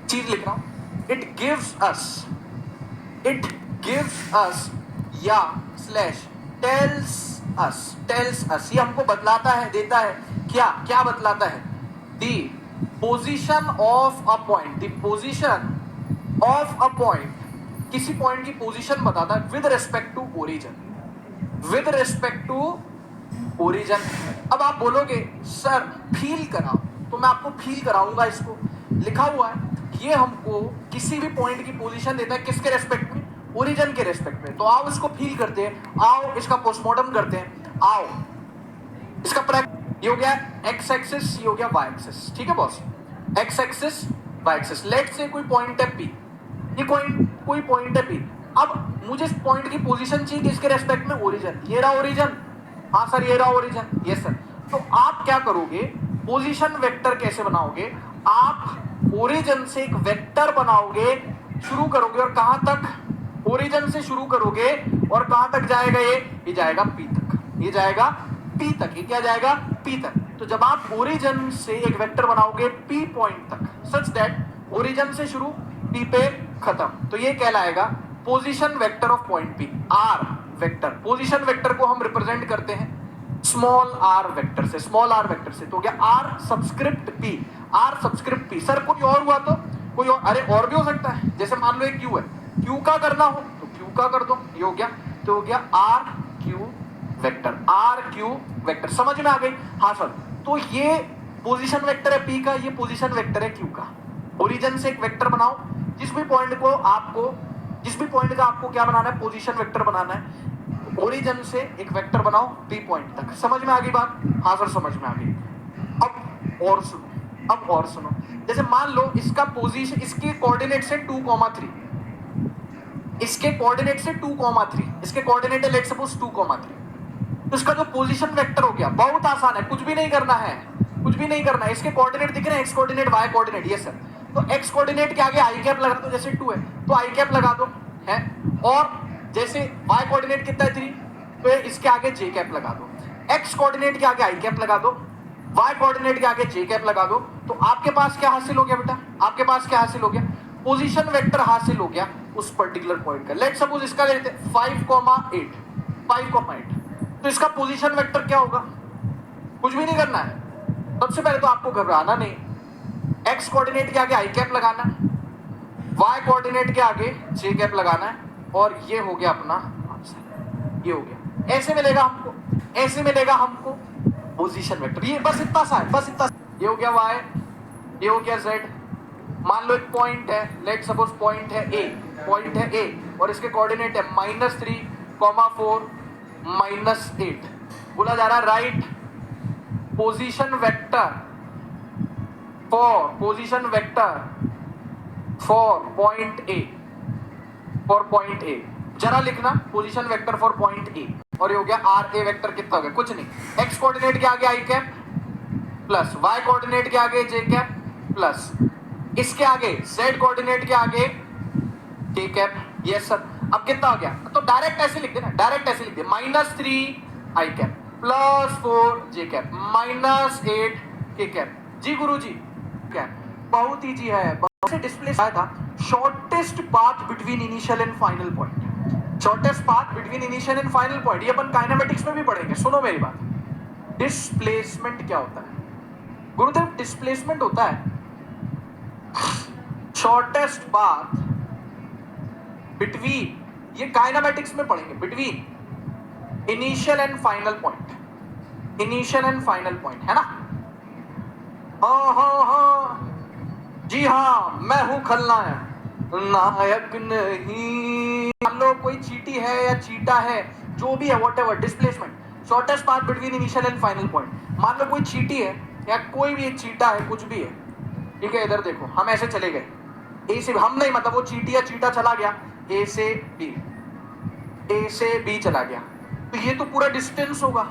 चीज लिख रहा हूं, इट गिव्स अस या स्लैश टेल्स अस, ये हमको बतलाता है, देता है क्या बतलाता है, the position of a point, the position of a point, किसी पॉइंट की पोजीशन बताता है विद रिस्पेक्ट टू ओरिजिन। अब आप बोलोगे सर फील कराओ, तो मैं आपको फील कराऊंगा। इसको लिखा हुआ है, ये हमको किसी भी पॉइंट की पोजीशन देता है, किसके रेस्पेक्ट में, ओरिजिन के रेस्पेक्ट में। तो आओ इसको फील करते हैं, आओ इसका पोस्टमार्टम करते हैं, आओ इसका ये हो गया एक्स एक्सिस, ये हो गया वाई एक्सिस, ठीक है boss, X axis Y axis. Let से कोई पॉइंट है पी, ये कोई पॉइंट है पी। अब मुझे इस पॉइंट की पोजीशन चाहिए किसके रेस्पेक्ट में, ओरिजिन, ये रहा ओरिजिन, हाँ सर ये रहा ओरिजिन, यस सर। तो आप क्या करोगे, पोजीशन वेक्टर कैसे बनाओगे, आप ओरिजिन से एक वेक्टर बनाओगे, शुरू करोगे और कहां तक, ओरिजिन से शुरू करोगे और कहां तक जाएगा, ये जाएगा पी तक, ये जाएगा पी तक, ये क्या जाएगा पी तक। तो जब आप ओरिजिन से एक वेक्टर बनाओगे पी पॉइंट तक, सच दैट ओरिजिन से शुरू पी पे खत्म, तो ये कहलाएगा position vector of point P, R vector. Position vector को हम रिप्रेजेंट करते हैं स्मॉल आर वेक्टर से, स्मॉल आर वेक्टर से। तो हो गया R subscript P, R subscript P. Sir कोई और हुआ तो कोई और, अरे और भी हो सकता है, जैसे मान लो एक क्यू है, क्यू का करना हो तो क्यू का कर दो, ये हो गया। तो हो गया R Q vector, R Q vector, समझ में आ गई, हाँ सर। तो ये पोजीशन वेक्टर है पी का, ये पोजीशन वेक्टर है क्यू का। ओरिजिन से एक वेक्टर बनाओ, जिस भी पॉइंट का आपको क्या बनाना है, पोजीशन वेक्टर बनाना है। ओरिजिन से एक वेक्टर बनाओ पी पॉइंट तक, समझ में आ गई बात, हाँ सर समझ में आ गई। अब और सुनो, जैसे मान लो इसका पोजीशन, इसके कोऑर्डिनेट से 2,3, इसके कोऑर्डिनेट से 2,3, इसके कोऑर्डिनेट है लेट सपोज 2,3। तो इसका जो पोजीशन वेक्टर हो गया, बहुत आसान है, कुछ भी नहीं करना है, इसके कोऑर्डिनेट दिख रहे हैं, एक्स कोऑर्डिनेट वाई कोऑर्डिनेट, ये सर। तो एक्स कोऑर्डिनेट के आगे आई कैप लगा दो, जैसे 2 है तो आई कैप लगा दो, है। और जैसे वाई कोऑर्डिनेट कितना है 3, तो इसके आगे जे कैप लगा दो। एक्स कोऑर्डिनेट के आगे आई कैप लगा दो, वाई कोऑर्डिनेट के आगे जे कैप लगा दो। तो आपके पास क्या हासिल हो गया बेटा, आपके पास क्या हासिल हो गया, पोजीशन वेक्टर हासिल हो गया उस पर्टिकुलर पॉइंट का। लेट सपोज इसका लेते हैं 5,8, 5,8। तो इसका पोजीशन वेक्टर क्या होगा, कुछ भी नहीं करना है। सबसे पहले तो आपको घबराना नहीं, एक्स कोऑर्डिनेट के आगे आई कैप लगाना है, वाई कोऑर्डिनेट के आगे जे कैप लगाना है, और ये हो गया अपना आंसर, ये हो गया। ऐसे मिलेगा हमको पोजीशन वेक्टर, ये बस इतना सा है, बस इतना। ये हो गया वाई, ये हो गया जेड। मान लो एक पॉइंट है, लेट सपोज पॉइंट है ए, और इसके कोऑर्डिनेट है -3, 4, -8। बोला जा रहा है right position vector for point A, जरा लिखना position vector for point A. और ये हो गया आर ए वेक्टर, कितना हो गया, कुछ नहीं, एक्स कोऑर्डिनेट के आगे आई कैप प्लस वाई कोऑर्डिनेट के आगे जे कैप प्लस इसके आगे जेड कोऑर्डिनेट के आगे के कैप, यस सर। अब कितना हो गया, तो डायरेक्ट ऐसे लिख देना, -3 आई कैप +4 जे कैप -8 के कैप। जी गुरुजी, कैप बहुत ईजी है, बहुत से डिस्प्ले आया था। Shortest path between initial and final point, shortest path between initial and final point, ये अपन काइनेमेटिक्स में भी पढ़ेंगे। सुनो मेरी बात, डिस्प्लेसमेंट क्या होता है गुरुदेव, डिस्प्लेसमेंट होता है शॉर्टेस्ट पाथ बिटवीन, ये काइनेमेटिक्स में पढ़ेंगे, between initial and final point, है ना। हाँ जी हाँ, मैं हूं खलनायक, नायक नहीं। मान लो कोई चीटी है या चीटा है, जो भी है, whatever, displacement shortest path between initial and final point. मान लो कोई चीटी है या कोई भी एक चीटा है, कुछ भी है, ठीक है। इधर देखो, हम ऐसे चले गए ए से, हम नहीं, मतलब वो चीटी या चीटा चला गया ए से बी चला गया, तो ये तो पूरा डिस्टेंस होगा।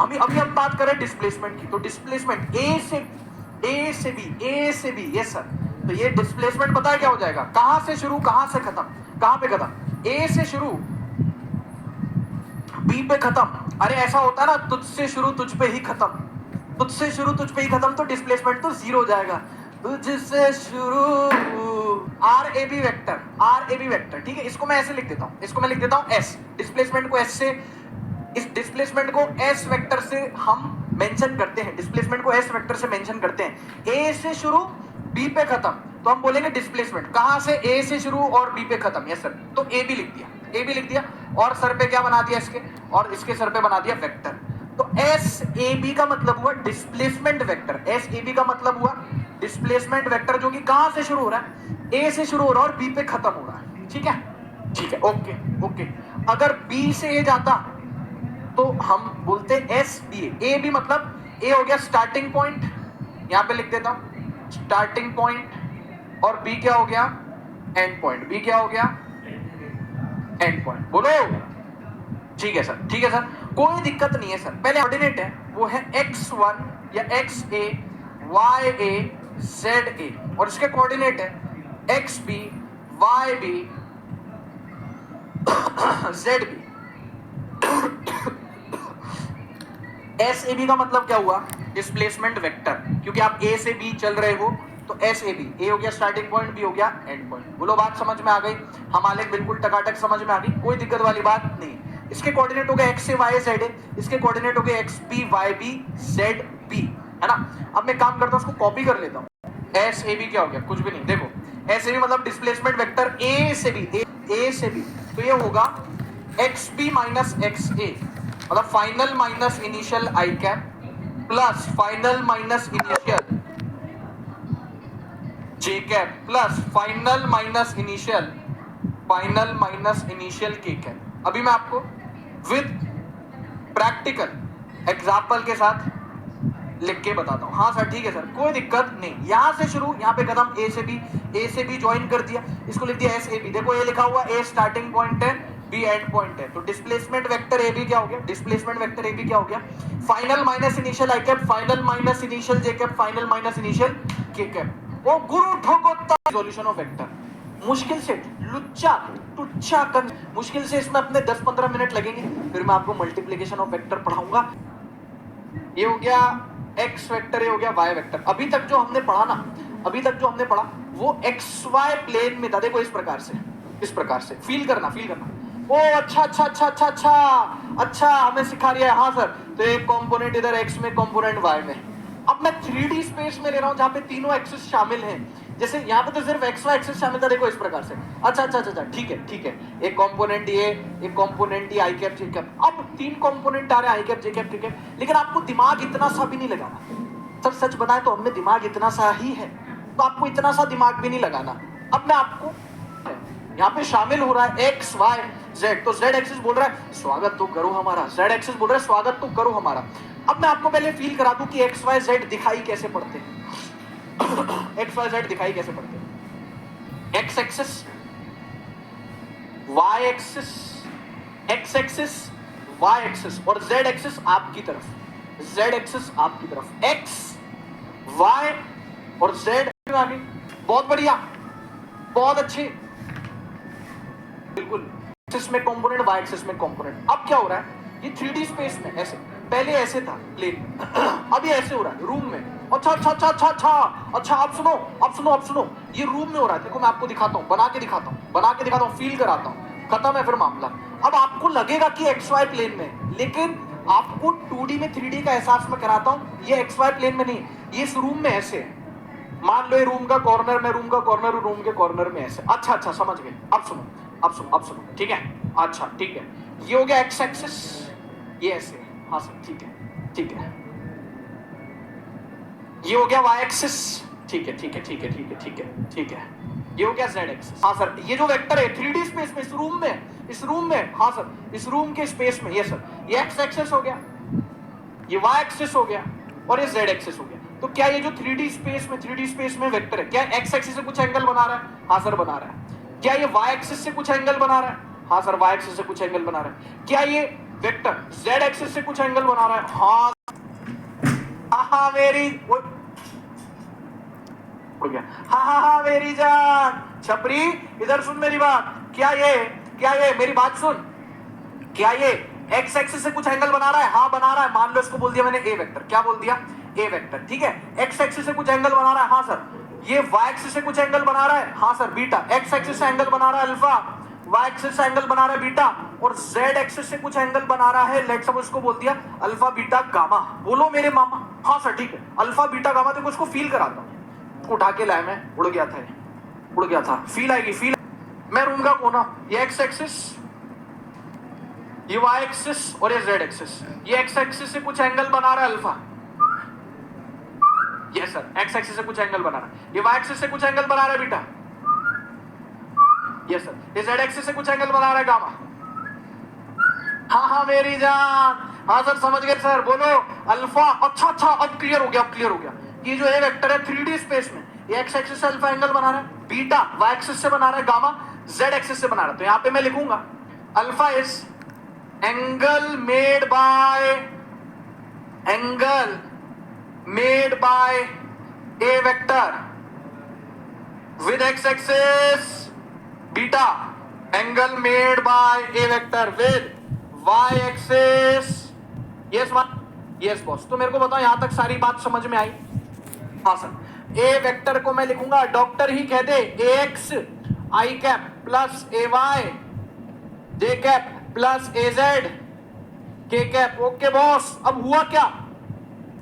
अभी हम बात करें डिस्प्लेसमेंट की, तो डिस्प्लेसमेंट ए से बी, यस सर। तो ये डिस्प्लेसमेंट पता है क्या हो जाएगा, कहां से शुरू कहां से खत्म, कहां पे खत्म, ए से शुरू बी पे खत्म। अरे ऐसा होता है ना, तुझसे शुरू तुझ पे ही खत्म, तो डिस्प्लेसमेंट तो 0 हो जाएगा। तुझसे शुरू आर ए बी वेक्टर, ठीक है। इसको मैं ऐसे लिख देता हूं, इसको मैं लिख देता हूं एस, डिस्प्लेसमेंट को एस से, इस डिस्प्लेसमेंट को एस वेक्टर से हम मेंशन करते हैं, डिस्प्लेसमेंट को एस वेक्टर से मेंशन करते हैं। ए से शुरू बी पे खत्म, तो हम बोलेंगे डिस्प्लेसमेंट कहां से, ए से शुरू और बी पे खत्म। यस सर, तो ए बी लिख दिया, ए बी लिख दिया, और सर पे क्या बना दिया इसके, और इसके सर पे बना दिया वेक्टर। तो एस ए बी का मतलब हुआ displacement vector, S A B का मतलब हुआ डिस्प्लेसमेंट वेक्टर, जो कि कहां से शुरू हो रहा है, ए से शुरू हो रहा है और बी पे खत्म हो रहा है, ठीक है, ठीक है, ओके ओके। अगर बी से ए जाता तो हम बोलते एस बी, ए बी मतलब ए हो गया स्टार्टिंग पॉइंट, यहां पे लिख देता हूं स्टार्टिंग पॉइंट, और बी क्या हो गया, एंड पॉइंट, बी क्या हो गया, एंड पॉइंट। बोलो, ठीक है सर, ठीक है सर, कोई दिक्कत नहीं है सर। पहले कोऑर्डिनेट है वो है x1 या xa, ya, za, और इसके कोऑर्डिनेट है xb, yb, zb। S A B का मतलब क्या हुआ, डिस्प्लेसमेंट वेक्टर, क्योंकि आप ए से बी चल रहे हो, तो एस ए बी, ए हो गया स्टार्टिंग पॉइंट, बी हो गया एंड पॉइंट। बोलो बात समझ में आ गई, हमारे बिल्कुल टकाटक समझ में आ गई, कोई दिक्कत वाली बात नहीं। इसके कोऑर्डिनेट हो गए X A Y Z A, इसके कोऑर्डिनेट हो गए X B Y B Z B, है ना। अब मैं काम करता हूं, उसको कॉपी कर लेता हूं। एस ए बी क्या हो गया, कुछ भी नहीं, देखो एस ए बी मतलब डिस्प्लेसमेंट वेक्टर ए से बी, ए से बी, तो ये होगा X B minus X A, मतलब final minus initial I cap plus final minus initial J cap plus final minus initial K cap. अभी मैं आपको विद प्रैक्टिकल एग्जाम्पल के साथ लिख के बताता हूं। हाँ सर ठीक है सर, कोई दिक्कत नहीं। यहां से शुरू, यहां पे खत्म, ए से बी ज्वाइन कर दिया, इसको लिख दिया एस ए बी। देखो ये लिखा हुआ ए स्टार्टिंग पॉइंट है, बी एंड पॉइंट है, तो डिस्प्लेसमेंट वेक्टर ए बी क्या हो गया, डिस्प्लेसमेंट वेक्टर ए बी क्या हो गया, final minus initial I cap, final minus initial J cap, final minus initial K cap. O Guru ठोकोता solution of vector. मुश्किल से लुच्चा टुच्चा कर, मुश्किल से इसमें अपने 10-15 मिनट लगेंगे, फिर मैं आपको मल्टीप्लिकेशन ऑफ वेक्टर पढ़ाऊंगा। ये हो गया एक्स वेक्टर, ये हो गया वाई वेक्टर। अभी तक जो हमने पढ़ा ना, अभी तक जो हमने पढ़ा वो एक्स वाई प्लेन में था। देखो इस प्रकार से, इस प्रकार से फील करना, फील करना। ओ अच्छा अच्छा अच्छा अच्छा अच्छा अच्छा, हमें सिखा रहा है। हाँ सर, तो एक कंपोनेंट इधर एक्स में, कंपोनेंट वाई में। अब मैं 3D स्पेस में ले रहा हूं जहां पे तीनों एक्सिस शामिल हैं। जैसे यहाँ पे तो सिर्फ एक्स वाई एक्सिस शामिल था, देखो इस प्रकार से। अच्छा अच्छा अच्छा, ठीक है ठीक है, एक कंपोनेंट ये, एक कंपोनेंट ये आई कैप जे कैप। अब 3 कंपोनेंट आ रहे हैं, आई कैप जे कैप ठीक है, लेकिन आपको दिमाग इतना सा भी नहीं लगाना। सर सच बताएं तो हमने दिमाग इतना सा ही है, तो आपको इतना सा दिमाग भी नहीं लगाना। अब मैं आपको यहाँ पे शामिल हो रहा है एक्स वाई जेड, तो जेड एक्सिस बोल रहा है स्वागत तो करो हमारा, जेड एक्सिस बोल रहा है स्वागत तो करो हमारा। अब मैं आपको पहले फील करा दूं कि एक्स वाई जेड दिखाई कैसे पड़ते हैं। एक्स वाई जेड दिखाई कैसे पड़ते हैं, X axis, Y axis, X axis, Y axis, और जेड एक्सिस आपकी तरफ, जेड एक्सिस आपकी तरफ, एक्स वाई और जेड। बहुत बढ़िया, बहुत अच्छे, बिल्कुल। एक्सिस में कंपोनेंट, वाई एक्सिस में कंपोनेंट। अब क्या हो रहा है, ये 3D स्पेस में ऐसे, पहले ऐसे था प्लेन में, अब ये ऐसे हो रहा है रूम में। अच्छा अच्छा अच्छा अच्छा अच्छा अच्छा, अब सुनो अब सुनो अब सुनो, ये रूम में हो रहा है। देखो मैं आपको दिखाता हूँ, बना के दिखाता हूँ, बना के दिखाता हूँ, फील कराता हूँ, खत्म है फिर मामला। अब आपको लगेगा कि एक्स वाई प्लेन में, लेकिन आपको 2D में 3D का एहसास मैं कराता हूँ। ये एक्स वाई प्लेन में नहीं, ये इस रूम में ऐसे है। मान लो ये रूम का कॉर्नर में, रूम का कॉर्नर, रूम के कॉर्नर में ऐसे। अच्छा अच्छा समझ गए, अब सुनो अब सुनो अब सुनो, ठीक है, अच्छा ठीक है। ये हो गया एक्स एक्सिस, ये ऐसे, हाँ सर ठीक है ठीक है। ये हो गया वाई एक्सिस, ठीक है ठीक है ठीक है ठीक है ठीक है ठीक है। ये हो गया जेड एक्सिस। हाँ सर, ये जो वेक्टर है 3D स्पेस में, इस रूम में, इस रूम में, हाँ सर इस रूम के स्पेस में, ये सर ये एक्स एक्सिस हो गया, ये वाई एक्सिस हो गया, और ये जेड एक्सिस हो गया। तो क्या ये जो 3D स्पेस में वेक्टर है, क्या एक्स एक्सिस से कुछ एंगल बना रहा है? हाँ सर बना रहा है। क्या ये वाई एक्सिस से कुछ एंगल बना रहा है? हाँ सर वाई एक्सिस से कुछ एंगल बना रहा है। क्या ये वेक्टर जेड एक्सिस से कुछ एंगल बना रहा है? हाँ हाँ मेरी उड़ गया, हाँ हाँ हाँ मेरी जान छपरी, इधर सुन मेरी बात। क्या ये मेरी बात सुन, क्या ये एक्स एक्सिस से कुछ एंगल बना रहा है? हाँ बना रहा है। मान लो इसको बोल दिया मैंने ए वेक्टर, क्या बोल दिया? ए वेक्टर, ठीक है। एक्स एक्सिस से कुछ एंगल बना रहा है, हाँ सर। ये y एक्सिस से कुछ एंगल बना रहा है, हाँ सर बीटा, x एक्सिस से एंगल बना रहा है अल्फा, y एक्सिस से एंगल बना रहा है बीटा, और z एक्सिस से कुछ एंगल बना रहा है, लेट्स सपोज इसको बोल दिया अल्फा बीटा गामा। बोलो मेरे मामा, हाँ सर ठीक है, अल्फा बीटा गामा। देखो इसको फील कराता हूँ, उठा के लाया मैं, उड़ गया था, उड़ गया था, फील आएगी, फील। मैं रूम का कोना, ये x एक्सिस, ये y एक्सिस और ये z एक्सिस, ये x एक्सिस से कुछ एंगल बना रहा है alpha, yes sir, x axis से कुछ एंगल बना रहा है, ये y एक्सिस से कुछ एंगल बना रहा है बीटा, यस सर, ये z एक्सिस से कुछ एंगल बना रहा है गामा। हाँ हाँ मेरी जान, हाँ सर समझ गए सर, बोलो अल्फा। अच्छा अच्छा, अब क्लियर हो गया, अब क्लियर हो गया। ये जो ए वेक्टर है 3D स्पेस में, ये x एक्सिस से अल्फा एंगल बना रहा है, बीटा y एक्सिस से बना रहा है, गामा z एक्सिस से बना रहा है। तो यहाँ पे मैं लिखूंगा alpha is angle made bye a vector with x axis, beta angle made by a vector with y axis, yes yes boss। तो मेरे को बताओ यहां तक सारी बात समझ में आई? हाँ सर, a वेक्टर को मैं लिखूंगा, डॉक्टर ही कह दे, ax i cap plus ay j cap plus az k cap. Okay boss, अब हुआ क्या?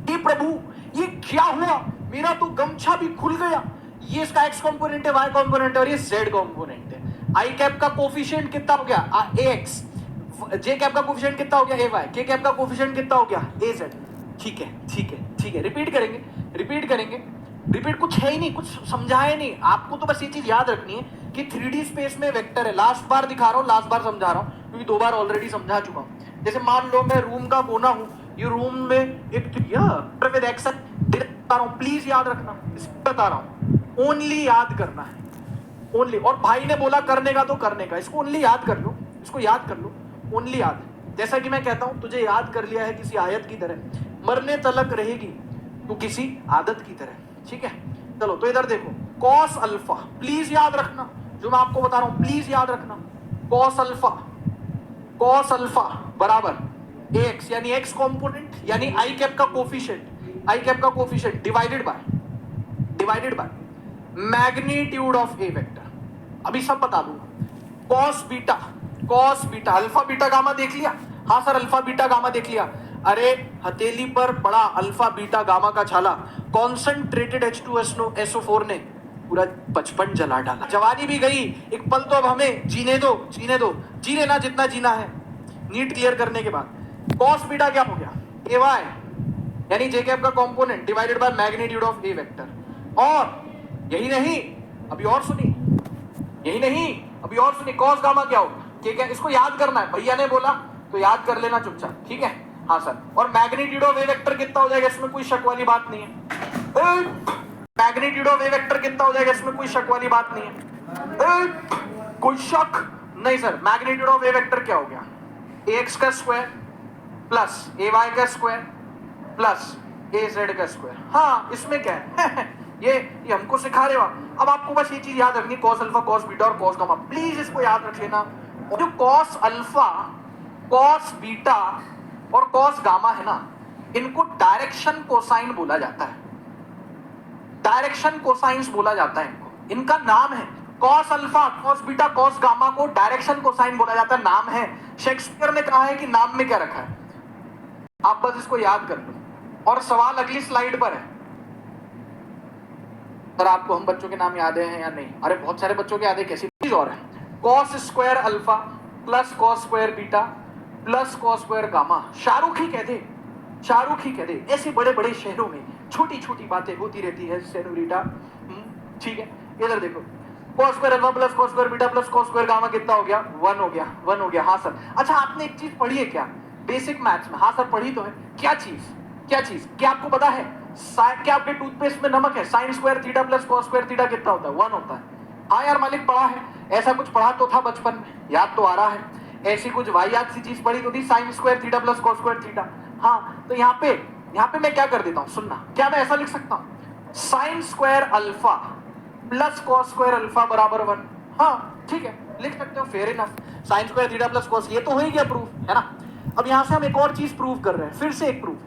हे प्रभु, ये क्या हुआ? मेरा तो गमछा भी खुल गया। ये इसका x कंपोनेंट है, y कंपोनेंट है और ये z कंपोनेंट है। i कैप का कोफिशिएंट कितना हो गया? ax, j कैप का कोफिशिएंट कितना हो गया? ay, k कैप का कोफिशिएंट कितना हो गया? az। ठीक है ठीक है ठीक है, रिपीट करेंगे, रिपीट करेंगे, रिपीट। कुछ है ही नहीं, कुछ समझाया नहीं आपको, तो बस ये चीज याद रखनी है कि 3D स्पेस में वेक्टर है। लास्ट बार दिखा रहा हूँ, लास्ट बार समझा रहा हूँ, क्योंकि 2 बार ऑलरेडी समझा चुका हूँ। जैसे मान लो मैं रूम का कोना हूँ, ये रूम में एक विद एक्शन बता रहा हूँ, प्लीज याद रखना, बता रहा हूँ, ओनली याद करना है, ओनली। और भाई ने बोला करने का तो करने का, इसको ओनली याद कर लो, इसको याद कर लो, ओनली याद। जैसा कि मैं कहता हूँ, तुझे याद कर लिया है किसी आयत की तरह, मरने तलक रहेगी तू किसी आदत की तरह। ठीक है, चलो तो इधर देखो, कॉस अल्फा, प्लीज याद रखना जो मैं आपको बता रहा हूँ, प्लीज याद रखना। कॉस अल्फा बराबर ax, यानी x कंपोनेंट, यानी i कैप का coefficient divided by magnitude of a vector. अभी सब बता दूंगा। Cos beta, alpha beta gamma देख लिया? हाँ सर, अल्फा बीटा गामा देख लिया। अरे हथेली पर पड़ा अल्फा बीटा गामा का छाला, कॉन्सेंट्रेटेड H2SO4 ने पूरा बचपन जला डाला। जवानी भी गई, एक पल तो अब हमें जीने दो, जी लेना जितना जीना है। नीट क्लियर करने के बाद कॉस बीटा क्या हो गया? ay, यानी जे कैप का component divided by magnitude of A vector. और यही नहीं, अभी और सुनिए, कॉस गामा क्या होगा? ठीक है, इसको याद करना है, भैया ने बोला तो याद कर लेना चुपचाप। ठीक है, हाँ सर। और मैग्नीट्यूड ऑफ ए वेक्टर कितना हो जाएगा? इसमें कोई शक वाली बात नहीं है। मैग्नीट्यूड ऑफ ए वेक्टर कितना हो जाएगा? इसमें कोई शक वाली बात नहीं है। कोई शक नहीं sir. Magnitude of A vector क्या हो गया? ax का स्क्वायर प्लस ay का स्क्वायर प्लस az का स्क्वायर। हाँ, इसमें क्या है? ये हमको सिखा रहे हो। अब आपको बस ये चीज याद रखनी, कॉस अल्फा, कॉस बीटा और कॉस गामा, प्लीज इसको याद रख लेना। और जो कॉस अल्फा, कॉस बीटा और कॉस गामा है ना, इनको डायरेक्शन कोसाइन बोला जाता है, डायरेक्शन कोसाइंस बोला जाता है इनको। इनका नाम है cos alpha, cos beta, cos gamma को डायरेक्शन कोसाइन बोला जाता है, नाम है। शेक्सपियर ने कहा है कि नाम में क्या रखा है, आप बस इसको याद कर लो। और सवाल अगली स्लाइड पर है। सर आपको हम बच्चों के नाम याद हैं या नहीं? अरे बहुत सारे बच्चों के याद है, कैसी चीज और है। Cos square alpha plus cos square beta plus cos square gamma. Shahrukh ही कह दे, ऐसे बड़े बड़े शहरों में छोटी छोटी बातें होती रहती है सेनोरिटा। ठीक है, इधर देखो, cos square alpha plus cos square beta plus cos square gamma कितना हो गया? 1 हो गया। हाँ सर। अच्छा, आपने एक चीज पढ़ी है क्या बेसिक मैथ्स में? हाँ सर पढ़ी तो है। क्या चीज? क्या आपको पता है क्या आपके टूथपेस्ट में नमक है? Sine square theta plus cos square theta कितना होता है? 1 होता है। हाँ यार मालिक, पढ़ा है, ऐसा कुछ पढ़ा तो था बचपन में, याद तो आ रहा है। ऐसी कुछ वाहियात सी चीज पढ़ी तो थी, sine square theta plus cos square theta. हाँ, तो यहाँ पे मैं क्या कर देता हूँ, सुनना। क्या मैं ऐसा लिख सकता हूँ, sine square alpha plus cos square alpha बराबर 1? हाँ ठीक है, लिख सकते हो, fair enough. Sine square theta plus cos, ये तो हो ही गया प्रूफ, है ना। अब यहाँ से हम एक और चीज प्रूव कर रहे हैं, फिर से एक proof.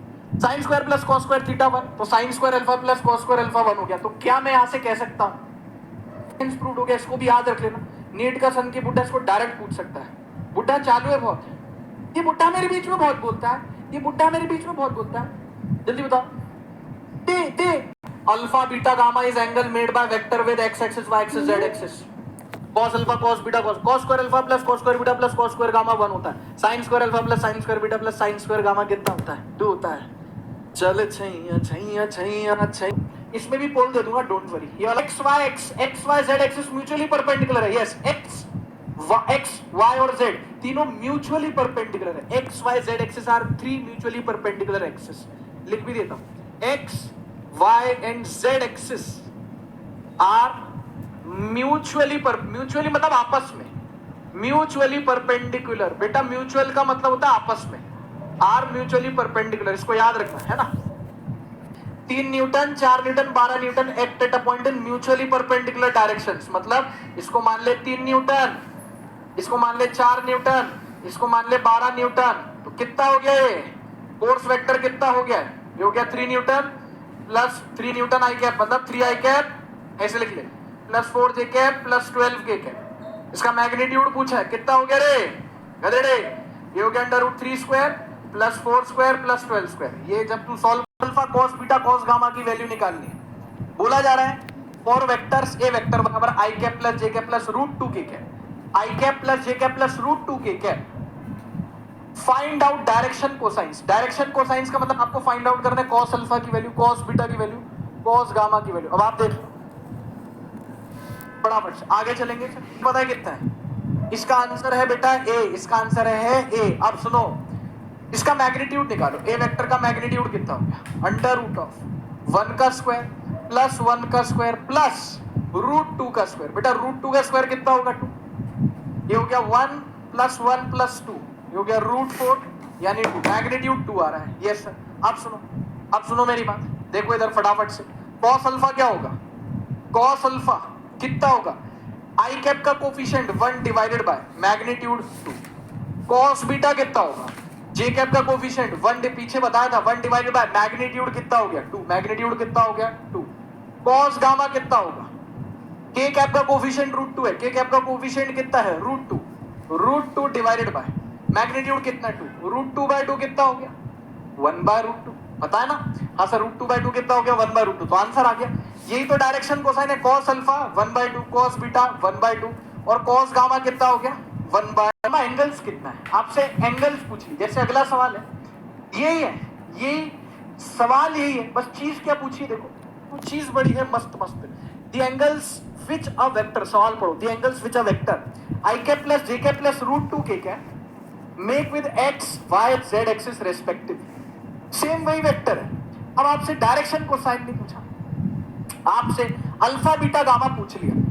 Sine square plus cos square theta 1, तो sine square alpha plus cos square alpha 1 हो गया। तो क्या मैं यहां से कह सकता हूं, प्रूव हो गया, इसको भी याद रख लेना। नीट का सन की बुड्ढा इसको डायरेक्ट पूछ सकता है। बुड्ढा चालू है बहुत, ये बुड्ढा मेरे बीच में बहुत बोलता है, ये बुड्ढा मेरे बीच में बहुत बोलता है, जल्दी बताओ। The alpha beta gamma is angle made by vector with X axis Y axis Z axis. cos alpha cos beta cos square alpha plus cos square beta plus cos square gamma 1 होता है। sin square alpha plus sin square beta plus sin square gamma कितना होता है? 2 होता है। चल छैया छैया छैया छैया, इसमें भी पोल दे दूंगा, डोंट वरी। ये वाला X Y Z axis mutually perpendicular है। यस, एक्स वाई और जेड तीनों म्यूचुअली परपेंडिकुलर है। X Y Z axis are 3 mutually perpendicular axis. लिख भी देता हूं, X Y and Z axis are mutually मतलब आपस में, म्यूचुअली परपेंडिकुलर। बेटा म्यूचुअल का मतलब होता है आपस में, आर म्यूचुअली परपेंडिकुलर, इसको याद रखना है ना। 3 Newton 4 Newton 12 Newton act at a point in mutually perpendicular directions. मतलब इसको मान ले 3 न्यूटन, इसको मान ले 4 न्यूटन, इसको मान ले 12 न्यूटन, तो कितना हो गया ये फोर्स वेक्टर? कितना हो गया? ये हो गया 3 न्यूटन प्लस 3 न्यूटन आई कैप, मतलब 3 आई कैप, ऐसे लिख ले, प्लस 4 जे कैप प्लस 12 के कैप। इसका मैग्नीट्यूड पूछा है, कितना हो गया रे गधेड़े? ये हो गया under root 3 square plus 4 square plus 12 square. ये जब तू solve alpha cos beta cos gamma की वैल्यू निकालनी है, बोला जा रहा है फॉर वेक्टर्स ए वेक्टर बराबर आई cap plus J cap plus root 2 के कैप, आई cap plus J cap plus root 2 के cap. Find out direction cosines. Direction cosines का मतलब आपको फाइंड आउट करना है कॉस अल्फा की वैल्यू, कॉस बीटा की वैल्यू, कॉस गामा की वैल्यू। अब आप देख लो फटाफट से आगे चलेंगे। पता है कितना है? इसका आंसर है बेटा ए, इसका आंसर है ए। अब सुनो, इसका मैग्नीट्यूड निकालो। ए वेक्टर का मैग्नीट्यूड कितना हो गया? अंडर रूट ऑफ 1 का स्क्वायर प्लस 1 का स्क्वायर प्लस रूट 2 का स्क्वायर। बेटा रूट 2 का स्क्वायर कितना होगा? 2। ये हो गया 1 प्लस 1 प्लस 2, ये हो गया रूट 4 यानी 2। मैग्नीट्यूड 2 आ रहा है। Yes sir. अब सुनो मेरी बात, देखो इधर फटाफट से। कॉस अल्फा क्या होगा? कॉस अल्फा कितना होगा? आई कैप का coefficient 1 divided by magnitude 2। Cos beta कितना होगा? जे कैप का कोफिशिएंट 1, पीछे बताया था, 1 डिवाइडेड बाय मैग्नीट्यूड कितना हो गया? 2। मैग्नीट्यूड कितना हो गया? 2। कॉस गामा कितना होगा? के कैप का कोफिशिएंट रूट 2 है, के कैप का कोफिशिएंट कितना है? Root 2। Root 2 divided by magnitude कितना? 2। रूट 2 बाय 2 कितना हो गया? 1 बाय रूट 2। पता है ना? हाँ सर, रूट 2 बाय 2 कितना हो गया? 1 बाय रूट 2। तो आंसर आ गया। यही तो डायरेक्शन कोसाइन है। Cos alpha 1 by 2, cos beta 1 by 2 और कॉस गामा कितना हो गया? 1 बाय। एंगल्स कितना है? आपसे एंगल्स पूछ ली। जैसे अगला सवाल है, यही है, यही सवाल यही है, बस चीज क्या पूछी देखो, चीज बड़ी है मस्त मस्त। The angles which a vector, सवाल पढ़ो, the angles which a vector I cap plus J cap plus root 2 के क्या make with X Y Z axis respectively. Same वही वेक्टर है। अब आपसे डायरेक्शन कोसाइन नहीं पूछा, आपसे अल्फा बीटा गामा पूछ लिया।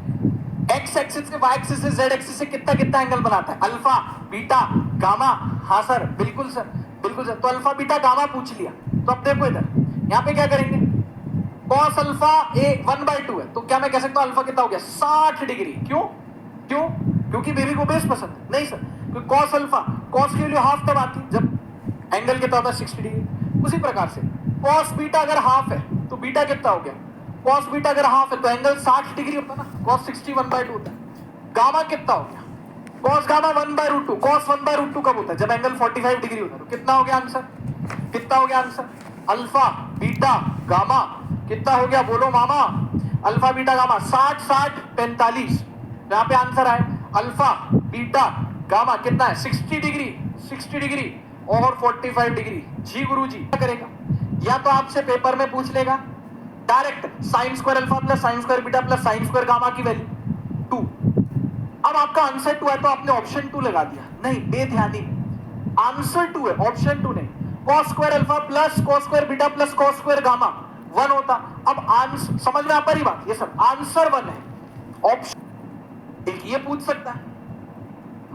एक्स एक्सिस से वाई एक्सिस से जेड एक्सिस से कितना कितना एंगल बनाता है? Alpha beta gamma. हाँ सर, बिल्कुल सर, बिल्कुल सर। तो अल्फा बीटा गामा पूछ लिया, तो अब देखो इधर, यहाँ पे क्या करेंगे? कॉस अल्फा ए 1 बाय 2 है, तो क्या मैं कह सकता हूँ अल्फा कितना हो गया? 60 डिग्री। क्यों? क्योंकि बेबी को बेस पसंद है? नहीं सर, क्योंकि कॉस अल्फा, कॉस की वैल्यू हाफ तब आती जब एंगल कितना होता है? 60 डिग्री। उसी प्रकार से कॉस बीटा अगर हाफ है तो बीटा कितना हो गया? कॉस बीटा अगर हाफ है तो एंगल 60 डिग्री होता है ना, कॉस 60 1 बाय 2 होता है। गामा कितना हो गया? Cos gamma 1 by root 2। Cos 1 by root 2 कब होता है? जब एंगल 45 डिग्री होता है। तो कितना हो गया आंसर? कितना हो गया आंसर? अल्फा बीटा गामा कितना हो गया? बोलो मामा। Alpha beta gamma 60 60 45। यहाँ पे आंसर आए अल्फा बीटा गामा कितना है? 60 डिग्री, 60 डिग्री और 45 डिग्री। जी गुरुजी, क्या करेगा? या तो आपसे पेपर में पूछ लेगा direct sine square alpha plus sine square beta plus sine square gamma की वैल्यू 2। अब आपका आंसर 2 है तो आपने ऑप्शन 2 लगा दिया। नहीं, बेध्यानी, आंसर 2 है, ऑप्शन 2 नहीं। Cos square alpha plus cos square beta plus cos square gamma 1 होता। अब आंसर समझ में आ पा रही बात? ये सब आंसर 1 है। ऑप्शन एक ये पूछ सकता है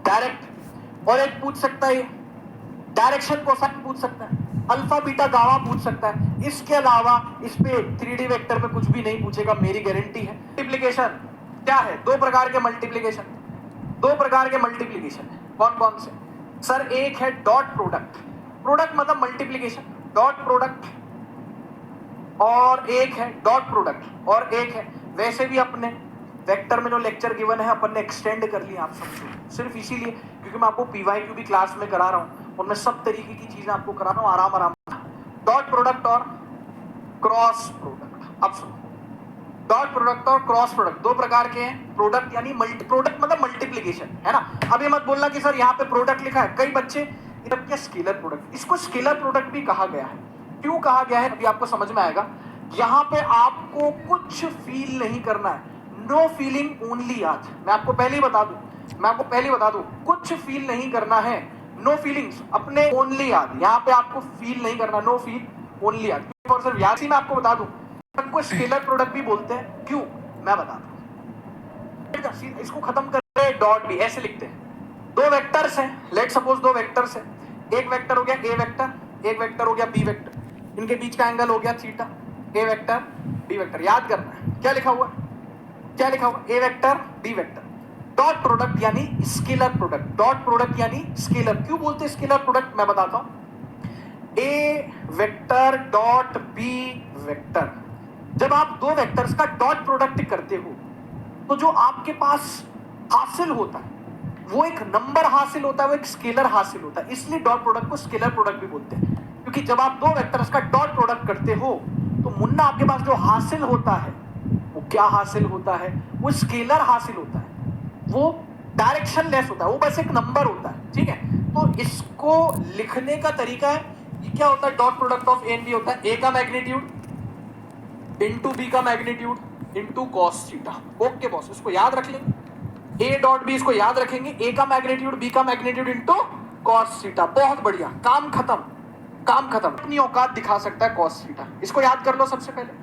डायरेक्ट, और एक पूछ सकता है डायरेक्शन कोसाइन पूछ सकता है, अल्फा बीटा गामा पूछ सकता है। इसके अलावा इस पे 3D वेक्टर में कुछ भी नहीं पूछेगा, मेरी गारंटी है। मल्टीप्लिकेशन क्या है? 2 प्रकार के मल्टीप्लिकेशन, 2 प्रकार के मल्टीप्लिकेशन है। कौन कौन से? सर एक है डॉट प्रोडक्ट, प्रोडक्ट मतलब मल्टीप्लिकेशन, डॉट प्रोडक्ट और एक है डॉट प्रोडक्ट और एक है। वैसे भी अपने वेक्टर में जो लेक्चर गिवन है अपन ने एक्सटेंड कर लिया आप समझो, सिर्फ इसीलिए क्योंकि मैं आपको पीवाईक्यू भी क्लास में करा रहा हूँ और मैं सब तरीके की चीजें आपको करा रहा हूँ आराम आराम। डॉट प्रोडक्ट और क्रॉस प्रोडक्ट। अब सुनो, डॉट प्रोडक्ट और क्रॉस प्रोडक्ट दो प्रकार के हैं। प्रोडक्ट यानी प्रोडक्ट मतलब मल्टीप्लीकेशन है ना। अब ये मत बोलना कि सर यहाँ पे प्रोडक्ट लिखा है, कई बच्चे क्या स्केलर प्रोडक्ट, इसको स्केलर प्रोडक्ट भी कहा गया है। क्यों कहा गया है अभी आपको समझ में आएगा। यहाँ पे आपको कुछ फील नहीं करना है, नो फीलिंग ओनली याद। मैं आपको पहले ही बता दूं कुछ फील नहीं करना है, नो फीलिंग्स अपने ओनली याद। यहाँ पे आपको फील नहीं करना, नो फील ओनली याद। और सर याद ही मैं आपको बता दूं को स्केलर प्रोडक्ट भी बोलते हैं, क्यों मैं बता दूं। इसको खत्म करते हैं, डॉट भी ऐसे लिखते हैं। दो वेक्टर्स हैं, लेट सपोज दो वेक्टर्स हैं, एक वेक्टर हो गया ए वेक्टर, एक वेक्टर हो गया बी वेक्टर, इनके बीच का एंगल हो गया theta. A vector B vector याद करना है, क्या लिखा हुआ A vector B vector. Dot product यानी स्केलर प्रोडक्ट, डॉट प्रोडक्ट यानी स्केलर। क्यों बोलते हैं स्केलर प्रोडक्ट मैं बताता हूं। A vector dot B vector, जब आप दो वेक्टर्स का डॉट प्रोडक्ट करते हो तो जो आपके पास हासिल होता है वो एक नंबर हासिल होता है, वो एक स्केलर हासिल होता है। इसलिए डॉट प्रोडक्ट को स्केलर प्रोडक्ट भी बोलते हैं, क्योंकि जब आप दो वेक्टर्स का डॉट प्रोडक्ट करते हो तो मुन्ना आपके पास जो हासिल होता है वो क्या हासिल होता है, वो स्केलर हासिल होता है, वो डायरेक्शन लेस होता है, वो बस एक नंबर होता है। ठीक है, तो इसको लिखने का तरीका है, ये क्या होता है, dot product of A and B होता है ए का मैग्नीट्यूड इंटू बी का magnitude into cos theta. Okay boss, इसको याद रख लेंगे, ए डॉट बी इसको याद रखेंगे, ए का मैग्नीट्यूड बी का मैग्नीट्यूड इंटू कॉस थीटा। बहुत बढ़िया, काम खत्म। अपनी औकात दिखा सकता है कॉस थीटा, इसको याद कर लो सबसे पहले।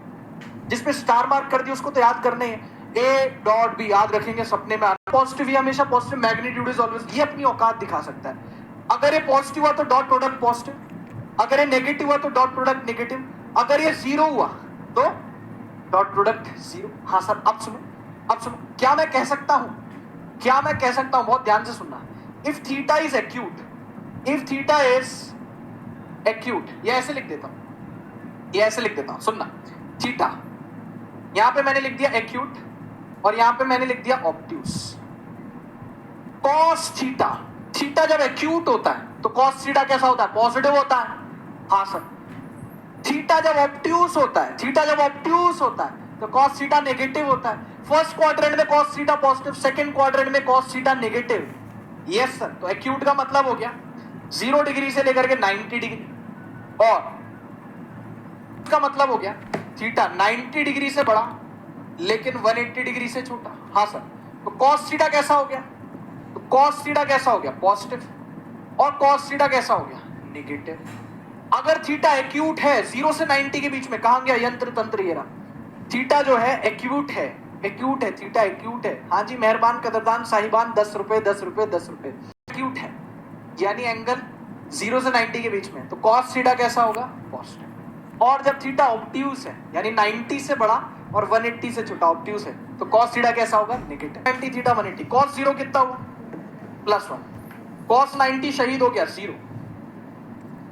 जिसपे स्टार मार्क कर दिया उसको तो याद करने हैं। ए डॉट बी याद रखेंगे, सपने में पॉजिटिव ही हमेशा पॉजिटिव, मैग्नीट्यूड इज ऑलवेज, ये अपनी औकात दिखा सकता है। अगर ये पॉजिटिव हुआ तो डॉट प्रोडक्ट पॉजिटिव, अगर ये नेगेटिव हुआ तो डॉट प्रोडक्ट नेगेटिव, अगर ये जीरो हुआ तो डॉट प्रोडक्ट जीरो। हाँ सर, अब सुनो क्या मैं कह सकता हूं, बहुत ध्यान से सुनना। इफ थीटा इज एक्यूट, ये ऐसे लिख देता हूं, सुनना। थीटा यहां पे मैंने लिख दिया एक्यूट और यहां पे मैंने लिख दिया ऑब्ट्यूस। कॉस थीटा जब एक्यूट होता है तो कॉस थीटा कैसा होता है, पॉजिटिव होता है। हाँ सर, थीटा जब ऑब्ट्यूस होता है तो कॉस थीटा नेगेटिव होता है। फर्स्ट क्वाड्रेंट में cos theta positive, second quadrant में cos theta negative. Yes sir, तो एक्यूट का मतलब हो गया 0 डिग्री से लेकर के 90 डिग्री, और इसका मतलब हो गया थीटा 90 डिग्री से बड़ा लेकिन 180 डिग्री से छोटा। हाँ सर, तो कॉस थीटा कैसा हो गया, पॉजिटिव, और कॉस थीटा कैसा हो गया, नेगेटिव। अगर थीटा एक्यूट है 0 से 90 के बीच में, कहां गया यंत्र तंत्र, ये रहा। थीटा जो है एक्यूट है, थीटा एक्यूट है। हाँ जी, मेहरबान कदरदान साहिबान, 10 रुपए। एक्यूट है यानी एंगल 0 से 90 के बीच में, तो कॉस थीटा कैसा होगा, पॉजिटिव। और जब थीटा ऑब्ट्यूस है यानी 90 से बड़ा और 180 से छोटा, ऑब्ट्यूस है, तो कॉस थीटा कैसा होगा, नेगेटिव। 90 थीटा 180, कॉस 0 कितना हुआ, +1, कॉस 90 शहीद हो गया 0,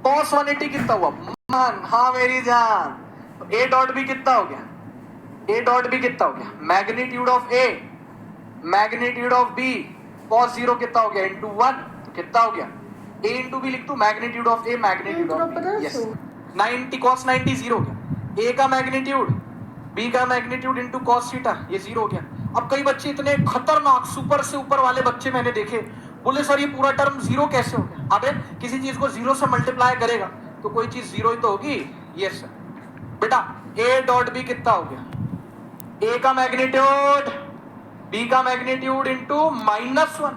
कॉस 180 कितना हुआ, मान। हाँ मेरी जान, तो ए डॉट बी कितना हो गया, magnitude of A magnitude of B, cos 0 कितना हो गया, इंटू 1, तो कितना हो गया, ए इंटू बी लिख दू, magnitude of A magnitude of B. Yes, 90 cos 90 0 हो गया, ए का मैग्नीट्यूड बी का मैग्नीट्यूड इंटू कॉस थीटा, ये 0 हो गया। अब कई बच्चे इतने खतरनाक सुपर से ऊपर वाले बच्चे मैंने देखे, बोले सर ये पूरा टर्म 0 कैसे हो गया। अबे किसी चीज को 0 से मल्टीप्लाई करेगा तो कोई चीज 0 ही तो होगी। यस सर, बेटा ए डॉट बी कितना हो गया, ए का मैग्नीट्यूड बी का मैग्नीट्यूड इंटू -1,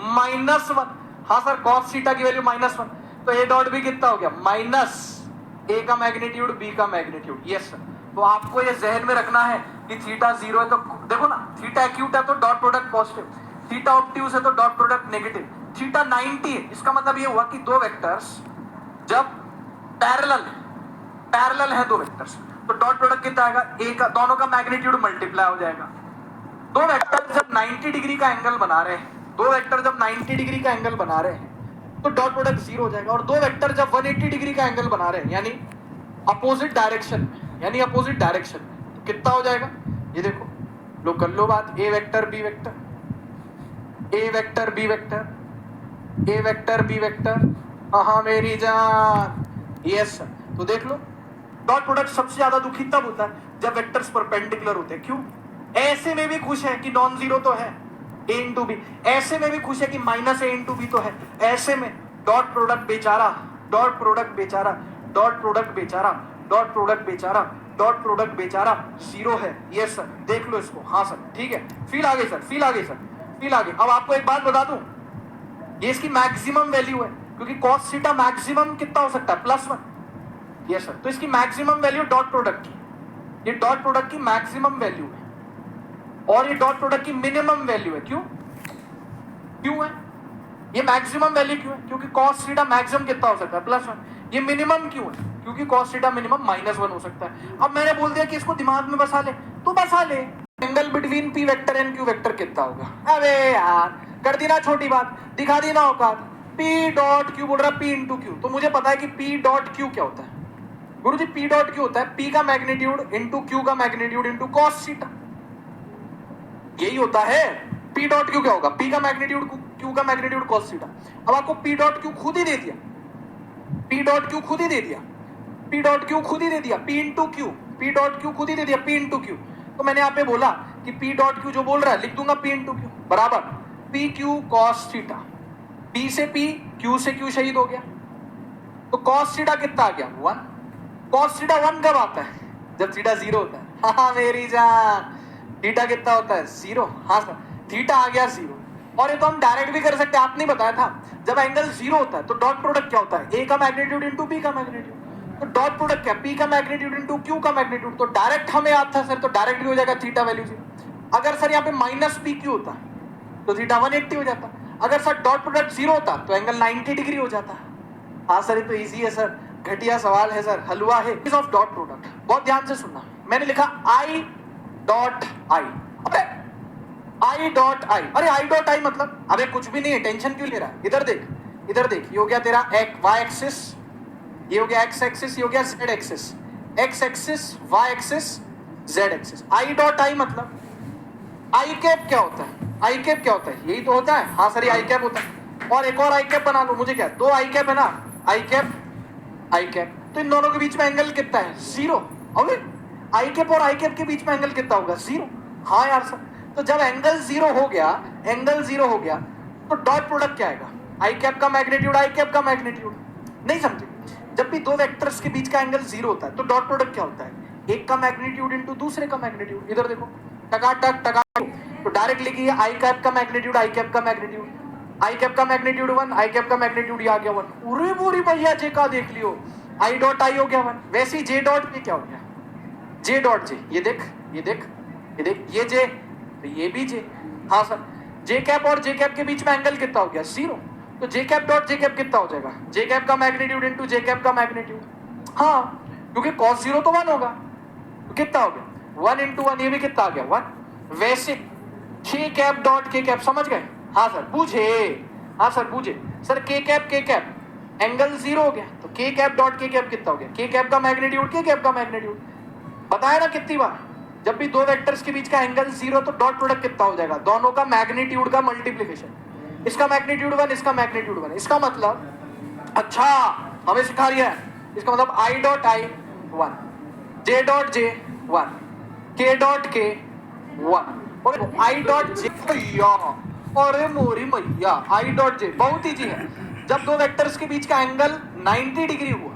-1। हाँ सर, कॉस थीटा की वैल्यू -1, तो ए डॉट बी कितना हो गया, माइनस ए का मैग्नीट्यूड बी का मैग्नीट्यूड। यस सर, तो आपको ये जहन में रखना है कि थीटा 0 है तो देखो ना, थीटा एक्यूट है तो dot product positive, theta obtuse है तो डॉट प्रोडक्ट नेगेटिव, थीटा 90 है, इसका मतलब ये हुआ कि दो वेक्टर्स जब पैरेलल है, दो वेक्टर्स, तो डॉट प्रोडक्ट कितना आएगा, ए का, दोनों का मैग्नीट्यूड मल्टीप्लाई हो जाएगा। दो वेक्टर जब 90 डिग्री का एंगल बना रहे हैं तो डॉट प्रोडक्ट जीरो हो जाएगा। और दो वेक्टर जब 180 डिग्री का एंगल बना रहे हैं यानी अपोजिट डायरेक्शन में, तो कितना हो जाएगा ये देखो, लो कर लो बात, ए वेक्टर बी वेक्टर, ए वेक्टर बी वेक्टर, ए वेक्टर बी वेक्टर, हाँ मेरी जान, यस सर। तो देख लो डॉट प्रोडक्ट सबसे ज्यादा दुखी तब होता है जब वेक्टर्स परपेंडिकुलर होते हैं। क्यों? ऐसे में भी खुश है कि नॉन जीरो तो है a इंटू बी, ऐसे में भी खुश है कि माइनस ए इंटू बी तो है, ऐसे में डॉट प्रोडक्ट बेचारा, डॉट प्रोडक्ट बेचारा, डॉट प्रोडक्ट बेचारा, डॉट प्रोडक्ट बेचारा, डॉट प्रोडक्ट बेचारा जीरो है। यस सर, देख लो इसको, हाँ सर ठीक है, फील आ गई सर, फील आ गई सर, फील आ गई। अब आपको एक बात बता दूं, ये इसकी मैक्सिमम वैल्यू है क्योंकि cos थीटा मैक्सिमम कितना हो सकता है, +1। यस सर, तो इसकी मैक्सिमम वैल्यू डॉट प्रोडक्ट की, ये डॉट प्रोडक्ट की मैक्सिमम वैल्यू है और ये डॉट प्रोडक्ट की मिनिमम वैल्यू है। क्यों है ये मैक्सिमम वैल्यू? क्यों है? क्योंकि cos थीटा मैक्सिमम कितना हो सकता है, +1। ये मिनिमम क्यों है? क्योंकि cos थीटा मिनिमम -1 हो सकता है। अब मैंने बोल दिया कि इसको दिमाग में बसा ले, तो बसा ले, angle between p vector and q vector कितना होगा। अबे यार कर दी ना छोटी बात, दिखा दी ना औकात। p डॉट q बोल रहा p इंटू q, तो मुझे पता है कि p डॉट q क्या होता है गुरुजी। p डॉट q होता है p का मैग्नीट्यूड इंटू q का मैग्नीट्यूड इंटू cos थीटा, यही होता है। p डॉट q क्या होगा, p का मैग्नीट्यूड q का मैग्नीट्यूड cos थीटा। अब आपको p डॉट q खुद ही दे दिया, p डॉट q खुद ही दे दिया, p डॉट q खुद ही दे दिया, p into q, p dot q खुद ही दे दिया, p इंटू q। तो मैंने यहाँ पे बोला कि p डॉट q जो बोल रहा है लिख दूंगा p इंटू q बराबर p q cos theta, p से p, q से q शहीद हो गया, तो cos थीटा कितना आ गया, 1। cos थीटा 1 कब आता है, जब थीटा 0 होता है। हाँ मेरी जान, थीटा कितना होता है, 0। हाँ सर, थीटा आ गया 0। और ये तो हम डायरेक्ट भी कर सकते हैं, आपने बताया था जब एंगल 0 होता है तो डॉट प्रोडक्ट क्या होता है, a का मैग्नीट्यूड इंटू b का मैग्नीट्यूड। तो डॉट प्रोडक्ट क्या, p का मैग्नीट्यूड इंटू q का मैग्नीट्यूड। तो डायरेक्ट हमें याद था सर, तो डायरेक्ट भी हो जाएगा थीटा वैल्यू 0। अगर सर यहाँ पे -pq होता तो थीटा 180 हो जाता। अगर सर डॉट प्रोडक्ट 0 होता तो एंगल 90 डिग्री हो जाता। हाँ सर ये तो इजी है सर, घटिया सवाल है सर, हलवा है। ऑफ डॉट प्रोडक्ट बहुत ध्यान से सुनना, मैंने लिखा i डॉट आई, अबे i डॉट आई, अरे i डॉट आई मतलब अबे कुछ भी नहीं है, टेंशन क्यों ले रहा है। इधर देख, इधर देख, ये हो गया तेरा y एक्सिस, ये हो गया x एक्सिस, ये हो गया z axis, x axis y axis z axis. i dot I मतलब i कैप क्या होता है, i कैप क्या होता है, यही तो होता है। हाँ सर ये i कैप होता है। और एक और i कैप बना लो, मुझे क्या, दो i कैप है ना, i कैप i कैप, तो इन दोनों के बीच में एंगल कितना है, 0। अबे आई कैप और आई कैप के बीच में एंगल कितना होगा, 0। हाँ यार सर, तो जब एंगल 0 हो गया, एंगल 0 हो गया तो डॉट प्रोडक्ट क्या आएगा, आई कैप का मैग्नीट्यूड आई कैप का मैग्नीट्यूड। नहीं समझे, जब भी दो वेक्टर्स के बीच का एंगल 0 होता है तो डॉट प्रोडक्ट क्या होता है, एक का मैग्नीट्यूड इंटू दूसरे का मैग्नीट्यूड। इधर देखो टकाटक टकाटक, तो डायरेक्ट लिखिए आई कैप का मैग्नीट्यूड आई कैप का मैग्नीट्यूड, आई कैप का मैग्नीट्यूड 1, आई कैप का मैग्नीट्यूड ये आ गया 1। पूरी पूरी भैया जे का देख लियो, आई डॉट आई हो गया 1। वैसे ही जे डॉट पे क्या हो गया, जे डॉट जे, ये देख ये देख ये देख, ये जे तो ये भी जे। हाँ सर, जे कैप और जे कैप के बीच में एंगल कितना हो गया, 0। तो जे कैप डॉट जे कैप कितना हो जाएगा, जे कैप का मैग्नीट्यूड इंटू जे कैप का मैग्नीट्यूड। हाँ क्योंकि cos 0 तो 1 होगा, तो कितना हो गया 1 इंटू 1, ये भी कितना आ गया 1। वैसे के कैप डॉट के कैप, समझ गए। हाँ सर बूझे, हाँ सर बूझे सर, के कैप एंगल 0 हो गया तो के कैप डॉट के कैप कितना हो गया, के कैप का मैग्नीट्यूड के कैप का मैग्नीट्यूड। बताया ना कितनी बार, जब भी दो वेक्टर्स के बीच का एंगल 0 तो डॉट प्रोडक्ट कितना हो जाएगा, दोनों का मैग्नीट्यूड का मल्टीप्लिकेशन, इसका मैग्नीट्यूड 1 इसका मैग्नीट्यूड 1। इसका मतलब अच्छा हमें सिखा रही है, इसका मतलब i dot I 1, j dot J 1, k dot के 1 और i डॉट जे। अरे मोरी मैया, i डॉट जे बहुत ईजी है। जब दो वेक्टर्स के बीच का एंगल 90 डिग्री हुआ,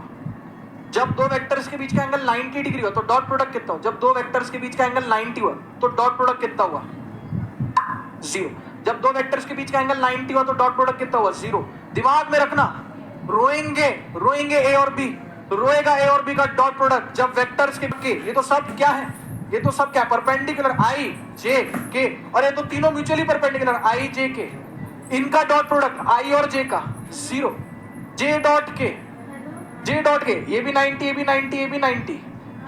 जब दो वेक्टर्स के बीच का एंगल 90 डिग्री हुआ तो डॉट प्रोडक्ट कितना हुआ, जब दो वेक्टर्स के बीच का एंगल 90 हुआ तो डॉट प्रोडक्ट कितना हुआ, 0। जब दो वेक्टर्स के बीच का एंगल 90 हुआ तो डॉट प्रोडक्ट कितना हुआ, 0। दिमाग में रखना, रोएंगे ए और बी, रोएगा ए और बी का डॉट प्रोडक्ट जब वेक्टर्स के, ये तो सब क्या है, ये तो सब क्या है, परपेंडिकुलर आई जे के, और ये तो तीनों म्यूचुअली परपेंडिकुलर आई जे के, इनका डॉट प्रोडक्ट आई और जे का 0। जे डॉट के ये भी 90 ये भी 90 ये भी 90,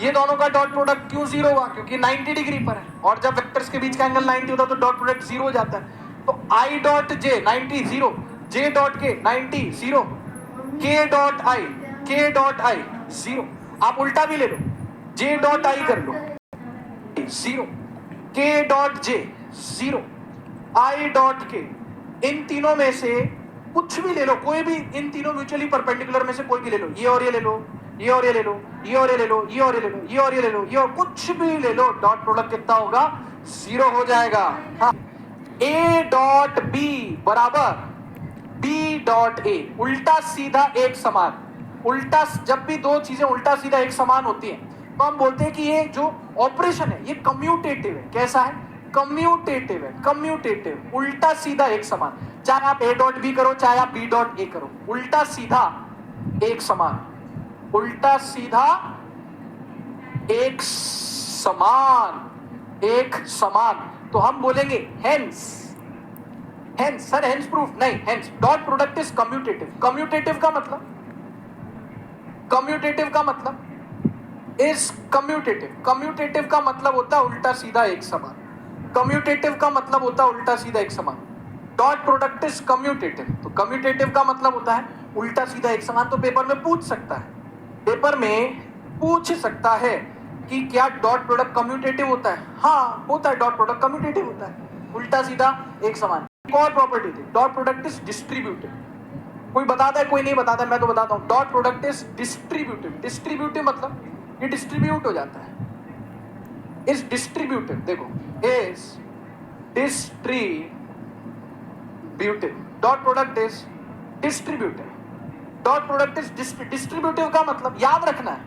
ये दोनों का डॉट प्रोडक्ट क्यों 0 हुआ, क्योंकि 90 डिग्री पर है, और जब वेक्टर्स के बीच का एंगल 90 होता है तो डॉट प्रोडक्ट 0 हो जाता है। तो I dot J 90 0, J dot के 90 0, के डॉट आई 0। आप उल्टा भी ले लो, जे डॉट आई कर लो 0, के डॉट जे 0, आई डॉट के। इन तीनों में से कुछ भी ले लो, कोई भी इन तीनों म्यूचुअली परपेंडिकुलर में से कोई भी ले लो, ये और ये ले लो, ये और ये ले लो, ये और ये ले लो, ये और ये ले लो, ये और ये ले लो, ये और कुछ भी ले लो, डॉट प्रोडक्ट कितना होगा? 0 हो जाएगा। हाँ, ए डॉट बी बराबर बी डॉट ए, उल्टा सीधा एक समान। उल्टा, जब भी दो चीजें उल्टा सीधा एक समान होती हैं तो हम बोलते हैं कि ये जो ऑपरेशन है ये कम्यूटेटिव है। कैसा है? कम्यूटेटिव है। कम्यूटेटिव, उल्टा सीधा एक समान। चाहे आप ए डॉट बी करो, चाहे आप बी डॉट ए करो, उल्टा सीधा एक समान। उल्टा सीधा एक समान, एक समान। तो हम बोलेंगे hence, hence sir, hence proof नहीं, hence dot product is commutative. Commutative का मतलब, कम्यूटेटिव का मतलब इज कम्यूटेटिव। कम्यूटेटिव का मतलब होता है उल्टा सीधा एक समान। कम्यूटेटिव का मतलब होता है उल्टा सीधा एक समान। Dot product is commutative. तो कम्यूटेटिव का मतलब होता है उल्टा सीधा एक समान। तो पेपर में पूछ सकता है, पेपर में पूछ सकता है कि क्या डॉट प्रोडक्ट कम्यूटेटिव होता है? हाँ होता है, डॉट प्रोडक्ट कम्यूटेटिव होता है, उल्टा सीधा एक समान। एक और प्रॉपर्टी थी, डॉट प्रोडक्ट इज डिस्ट्रीब्यूटिव। कोई बताता है, कोई नहीं बताता, मैं तो बताता हूं। Dot product is distributive. Distributive मतलब ये डिस्ट्रीब्यूट हो जाता है, इज डिस्ट्रीब्यूटिव। देखो, is distributive, dot product is distributive. Dot product is distributive का मतलब याद रखना है,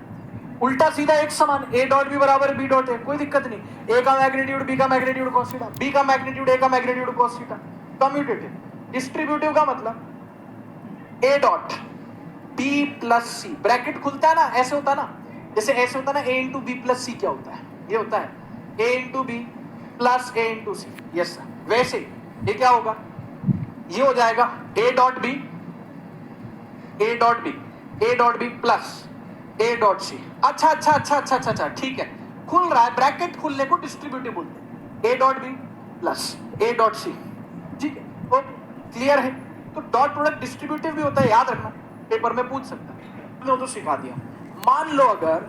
उल्टा सीधा एक समान। ए डॉट बी बराबर बी डॉट ए, कोई दिक्कत नहीं। ए का मैग्नीट्यूड बी का मैग्नीट्यूड कॉस थीटा, बी का मैग्नीट्यूड ए का magnitude cos theta. Commutative. Distributive का मतलब ए डॉट बी प्लस सी, ब्रैकेट खुलता है ना, ऐसे होता है ना, जैसे ऐसे होता है ना, A into B plus C क्या होता है? ये होता है A into B plus A into C. Yes sir, वैसे ये क्या होगा? ये हो जाएगा A dot B, A dot B, A dot B plus A dot C. अच्छा अच्छा अच्छा अच्छा अच्छा अच्छा, ठीक है, खुल रहा है, ब्रैकेट खुलने को डिस्ट्रीब्यूटिव बोलते हैं। A dot B plus A dot C, ठीक है, तो क्लियर है। तो डॉट प्रोडक्ट डिस्ट्रीब्यूटिव भी होता है, याद रखना, पेपर में पूछ सकता है। तो सिखा दिया। मान लो अगर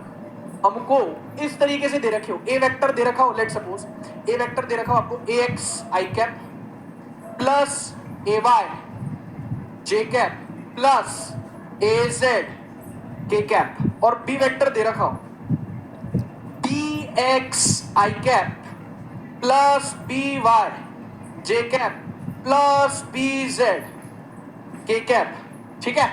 हमको इस तरीके से दे रखे हो, ए वेक्टर दे रखा हो, लेट सपोज ए वेक्टर दे रखा हो आपको, ए एक्स आई कैप प्लस ए वाई जे कैप प्लस ए जेड के कैप, और बी वेक्टर दे रखा हो बी एक्स आई कैप प्लस बी वाई जे कैप प्लस बी जेड के कैप, ठीक है।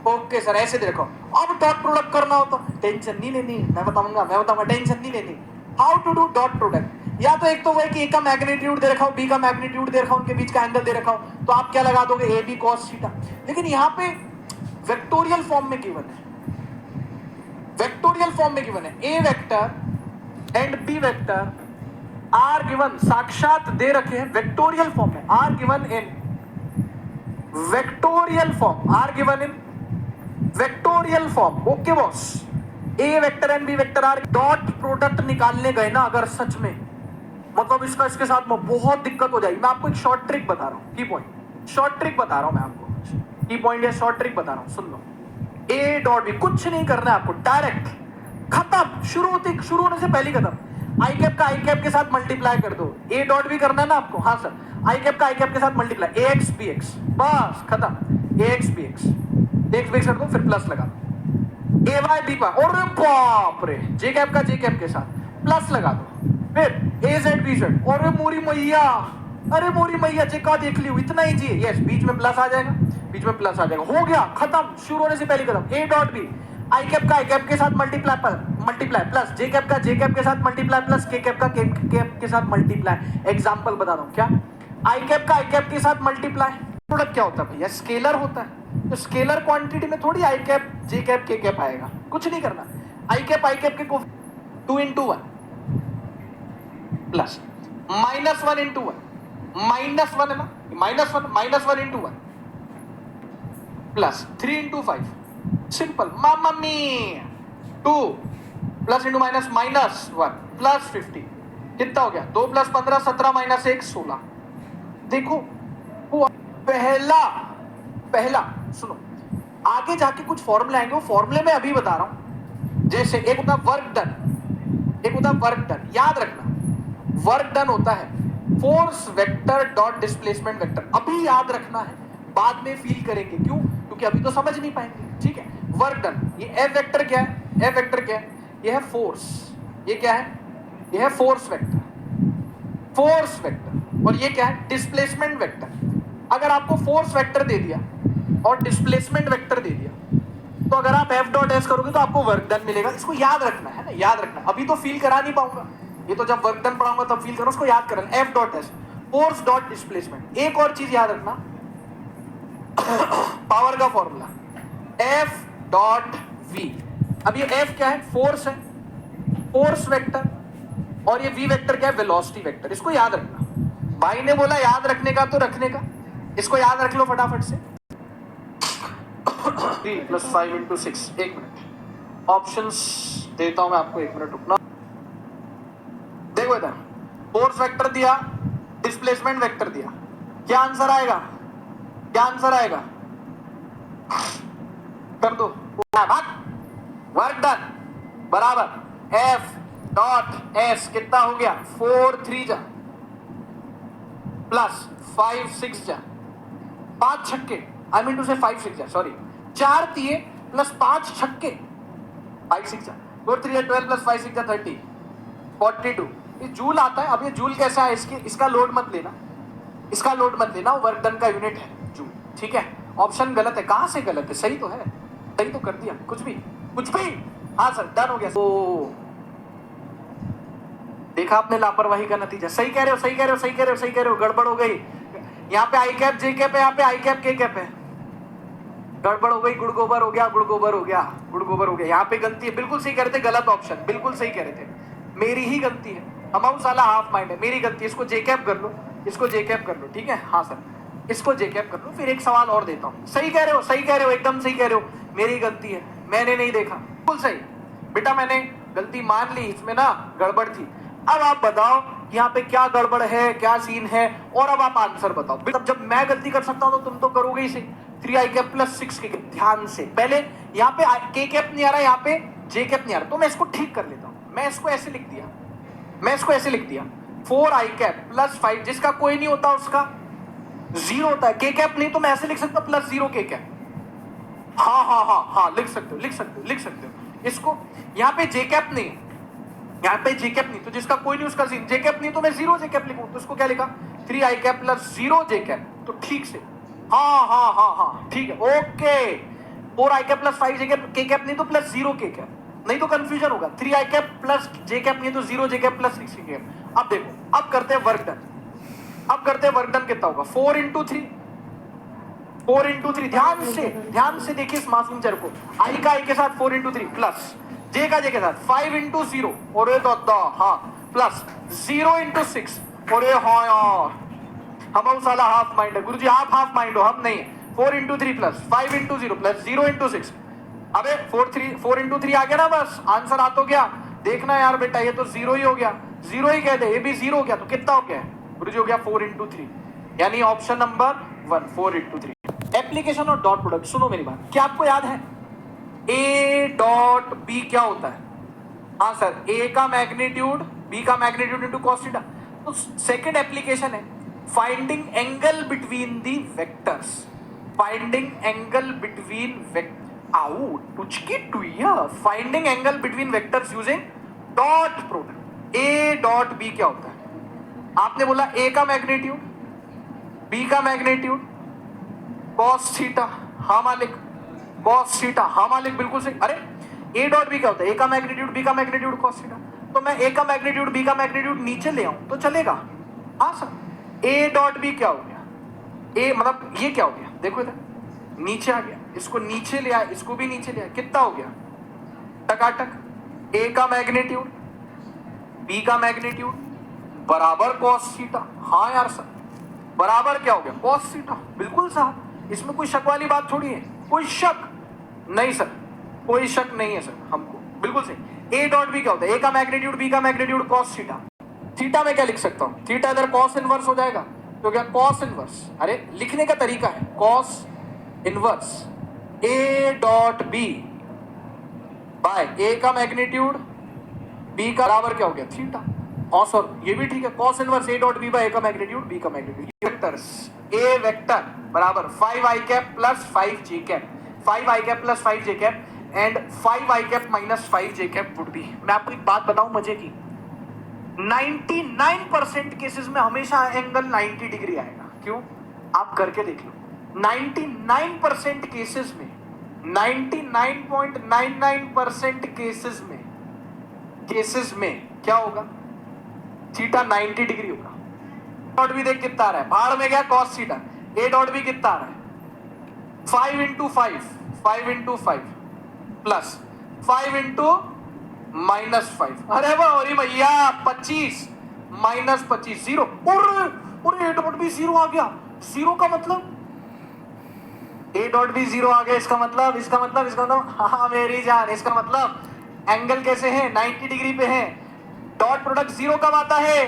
ओके सर, ऐसे देखो। अब डॉट प्रोडक्ट करना हो तो टेंशन नहीं लेनी, मैं बताऊंगा, टेंशन नहीं लेनी। How to do dot product? या तो एक तो वो है कि ए का मैग्नीट्यूड दे रखा हो, बी का मैग्नीट्यूड दे रखा हो, उनके बीच का एंगल दे रखा हो, तो आप क्या लगा दोगे? A B cos theta. लेकिन यहाँ पे वेक्टोरियल फॉर्म में गिवन है, वेक्टोरियल फॉर्म में गिवन है। A vector and B vector are given, साक्षात दे रखे हैं वेक्टोरियल फॉर्म में, are given in vectorial form, are given in vectorial form. Okay boss, A vector and B vector are. Dot product निकालने गए ना अगर सच में, मतलब इसका इसके साथ में बहुत दिक्कत हो जाएगी। मैं आपको एक शॉर्ट ट्रिक बता रहा हूं, की पॉइंट, शॉर्ट ट्रिक बता रहा हूं मैं आपको, की पॉइंट या शॉर्ट ट्रिक बता रहा हूं, सुन लो। ए डॉट बी, कुछ नहीं करना है आपको, डायरेक्ट खत्म, शुरू होने से पहले खत्म। आई कैप का आई कैप के साथ मल्टीप्लाई कर दो। ए डॉट बी करना है ना आपको, हाँ सर, आई कैप का आई कैप के साथ मल्टीप्लाई, ए एक्स बी एक्स, बस खत्म। ए एक्स बी एक्स कर दो, फिर प्लस लगा दो। ए वाई बी वाई, और बाप रे, जे कैप का जे कैप के साथ प्लस लगा दो, फिर ए जेड बी जेड, और मोरी मैया, अरे मोरी मैया, जे का देख लियो, इतना ही जी। यस, बीच में प्लस आ जाएगा, बीच में प्लस आ जाएगा, हो गया खत्म, शुरू होने से पहले खत्म। A dot B, I cap का आई कैप के साथ मल्टीप्लाई प्लस जे कैप का जे कैप के साथ मल्टीप्लाई प्लस के कैप का के कैप के साथ मल्टीप्लाई। एग्जांपल बता दूं क्या, आई कैप का आई कैप के साथ मल्टीप्लाई। प्रोडक्ट क्या होता है भैया? स्केलर होता है। तो स्केलर क्वांटिटी में थोड़ी आई कैप जे कैप के कैप आएगा, कुछ नहीं करना। आई कैप के को 2 into 1 प्लस -1 into 1, -1 है ना, -1 into 1 प्लस 3 into 5, सिंपल। मामा मी 2 प्लस इंटू माइनस -1 प्लस 50, कितना हो गया? 2 + 15 17 -1 16। देखो पहला पहला सुनो, आगे जाके कुछ फॉर्मूले आएंगे, वो फॉर्मूले में अभी बता रहा हूं। जैसे एक होता वर्क डन, एक होता वर्क डन। याद रखना वर्क डन होता है force vector dot displacement vector. अभी याद रखना है, बाद में फील करेंगे। क्यों? क्योंकि अभी तो समझ नहीं पाएंगे। ठीक है, वर्क डन। ये एफ वेक्टर क्या है? एफ वेक्टर क्या है? ये है फोर्स। ये क्या है? ये है फोर्स वेक्टर, फोर्स वेक्टर। और ये क्या है? Displacement vector. अगर आपको फोर्स वेक्टर दे दिया और डिस्प्लेसमेंट वेक्टर दे दिया, तो अगर आप एफ डॉट एस करोगे तो आपको वर्क डन मिलेगा। इसको याद रखना है ना, याद रखना। अभी तो फील करा नहीं पाऊंगा, ये तो जब वर्क डन पढ़ाऊंगा तब फील करो। उसको याद करना, F dot S, force dot displacement. एक और चीज याद रखना, पावर का फॉर्मूला एफ डॉट वी। अब ये एफ क्या है? फोर्स है, फोर्स वेक्टर। और ये वी वेक्टर क्या है? Velocity vector. इसको याद रखना। भाई ने बोला याद रखने का तो रखने का, इसको याद रख लो फटाफट से। 3 + 5 × 6। एक मिनट, ऑप्शंस देता हूं मैं आपको, एक मिनट रुकना। देखो इधर फोर्स वेक्टर दिया, डिस्प्लेसमेंट वेक्टर दिया, क्या आंसर आएगा? क्या आंसर आएगा? कर दो। वर्क डन बराबर एफ डॉट एस कितना हो गया? 4 3 जा प्लस 5 6 जा, 5 छक्के, आई मीन टू से 5 6 जा, सॉरी 4 दिए प्लस 5 छक्के, 5 6 जा, 4 3 12 प्लस 5 6 जा 30, 42। ये जूल आता है। अब ये जूल कैसा है? इसका लोड मत लेना, इसका लोड मत लेना, वर्क डन का यूनिट है जूल। ठीक है, ऑप्शन गलत है। कहां से गलत है? सही तो है, सही तो कर दिया। कुछ भी कुछ भी। हाँ सर, डन हो गया। तो देखा आपने लापरवाही का नतीजा। सही कह रहे हो, सही कह रहे हो, सही कह रहे हो, सही कह रहे हो। गड़बड़ हो गई, यहाँ पे आई कैप जे कैप है, यहाँ पे आई कैप के कैप है। गड़बड़ हो गई, गुड़ गोबर हो गया, गुड़ गोबर हो गया, गुड़ गोबर हो गया। यहाँ पे गलती है, बिल्कुल सही कह रहे थे, गलत ऑप्शन, बिल्कुल सही कह रहे थे। मेरी ही गलती है, अमाउंट साला हाफ माइंड है, मेरी गलती है। इसको जे कैप कर लो, इसको जे कैप कर लो। ठीक है, हाँ सर, इसको जे कैप कर लो। फिर एक सवाल और देता हूँ। सही कह रहे हो, सही कह रहे हो, एकदम सही कह रहे हो। मेरी गलती है, मैंने नहीं देखा। बिल्कुल सही बेटा, मैंने गलती मान ली, इसमें ना गड़बड़ थी। अब आप बताओ यहाँ पे क्या गड़बड़ है, क्या सीन है, और अब आप आंसर बताओ। तब जब मैं गलती कर सकता हूँ तो तुम तो करोगे ही सही। 3 आई कैप प्लस 6 के कैप। ध्यान से, पहले यहाँ पे के कैप नहीं आ रहा, यहाँ पे जे कैप नहीं आ रहा, तो मैं इसको ठीक कर लेता हूँ। मैं इसको ऐसे लिख दिया, मैं इसको ऐसे लिख दिया, 4 आई कैप प्लस 5, जिसका कोई नहीं होता उसका 0 होता है। के कैप नहीं तो मैं ऐसे लिख सकता हूँ, प्लस 0 के कैप। हाँ हाँ हाँ हाँ, लिख सकते हो, लिख सकते हो, लिख सकते हो इसको। यहाँ पे जे कैप नहीं, यहाँ पे जे कैप नहीं, तो जिसका कोई नहीं उसका जे कैप नहीं, तो मैं 0 जे कैप लिखूं। तो इसको क्या लिखा? 3 आई कैप प्लस 0 जे कैप। तो ठीक से, हाँ हाँ हाँ हाँ ठीक है, ओके। 4 आई कैप प्लस 5 जे कैप, के कैप नहीं तो प्लस 0 के कैप, नहीं तो कंफ्यूजन होगा। 3 आई कैप प्लस जे कैप नहीं तो 0 जे कैप प्लस 6 के कैप। अब देखो, अब करते हैं वर्क डन। अब करते हैं वर्क डन। कितना होगा? 4 × 3, 4 × 3। ध्यान से देखिए इस मासूम चर को। आई का आई के साथ 4 × 3 प्लस जे का जे के साथ 5 × 0, और ये तो हाँ प्लस 0 × 6, और ये हाँ यार, हम साला हाफ माइंड है गुरुजी, आप हाफ माइंड हो, हम नहीं। 4 × 3 प्लस 5 × 0 प्लस 0 × 6। अबे 4 × 3 आ गया ना, बस आंसर आ तो गया। देखना यार बेटा, ये तो 0 ही हो गया, 0 ही कह दे, ये भी 0 हो गया। तो कितना हो गया गुरुजी? हो गया 4 × 3, यानी ऑप्शन नंबर 1, 4 × 3। एप्लीकेशन और डॉट प्रोडक्ट। सुनो मेरी बात, क्या आपको याद है ए डॉट बी क्या होता है? हाँ सर, ए का मैग्नीट्यूड बी का मैग्नीट्यूड इनटू कॉस थीटा। तो सेकंड एप्लीकेशन है finding angle between the vectors. Finding angle between finding angle between vectors using dot product. A dot B क्या होता है? आपने बोला ए का मैग्नीट्यूड, बी का मैग्नीट्यूड, कॉस थीटा। हाँ मालिक, कॉस थीटा। हाँ मालिक, बिल्कुल सही। अरे ए डॉट बी क्या होता है? ए का मैग्नीट्यूड, बी का मैग्नीट्यूड, कॉस थीटा। तो मैं ए का मैग्नीट्यूड, बी का मैग्नीट्यूड नीचे ले आऊं तो चलेगा? हाँ सर। ए डॉट बी क्या हो गया? ए मतलब ये क्या हो गया? देखो इधर नीचे आ गया, इसको नीचे ले आया, इसको भी नीचे ले आया, कितना हो गया? टकाटक। ए का मैग्नीट्यूड, बी का मैग्नीट्यूड बराबर कॉस थीटा। हाँ यार सर, बराबर क्या हो गया? Cos theta. बिल्कुल साहब, इसमें कोई शक वाली बात थोड़ी है। कोई शक नहीं सर, कोई शक नहीं है सर हमको, बिल्कुल सही। ए डॉट बी क्या होता है? ए का मैग्नीट्यूड, बी का मैग्नीट्यूड, कॉस थीटा। थीटा में क्या लिख सकता हूं? थीटा इधर कॉस इनवर्स हो जाएगा, तो क्या कॉस इनवर्स। अरे लिखने का तरीका है, cos inverse A dot B by A का मैग्नीट्यूड बी का बराबर क्या हो गया थीटा। और सर ये भी ठीक है, cos inverse A dot B by A का मैग्नीट्यूड बी का मैग्नीट्यूड। वेक्टर्स ए वेक्टर बराबर 5i cap plus 5j cap, 5i cap plus 5j cap and 5i cap minus 5j cap would be. मैं आपको एक बात बताऊं मजे की, 99% केसेस में हमेशा एंगल 90 डिग्री आएगा। क्यों? आप करके देख लो, 99% केसेस में, 99.99% केसेस में क्या होगा? थीटा 90 डिग्री होगा। डॉट भी देख कितना आ रहा है, भाड़ में गया कॉस थीटा। ए डॉट भी कितना आ रहा है 5 इंटू 5 प्लस 5 इंटू माइनस 5। अरे वाह भैया 25 माइनस 25 जीरो। और ए डॉट भी जीरो आ गया। जीरो का मतलब ए डॉट भी जीरो आ गया। इसका मतलब हाँ मेरी जान, इसका मतलब एंगल कैसे है 90 डिग्री पे है। डॉट प्रोडक्ट जीरो कब आता है?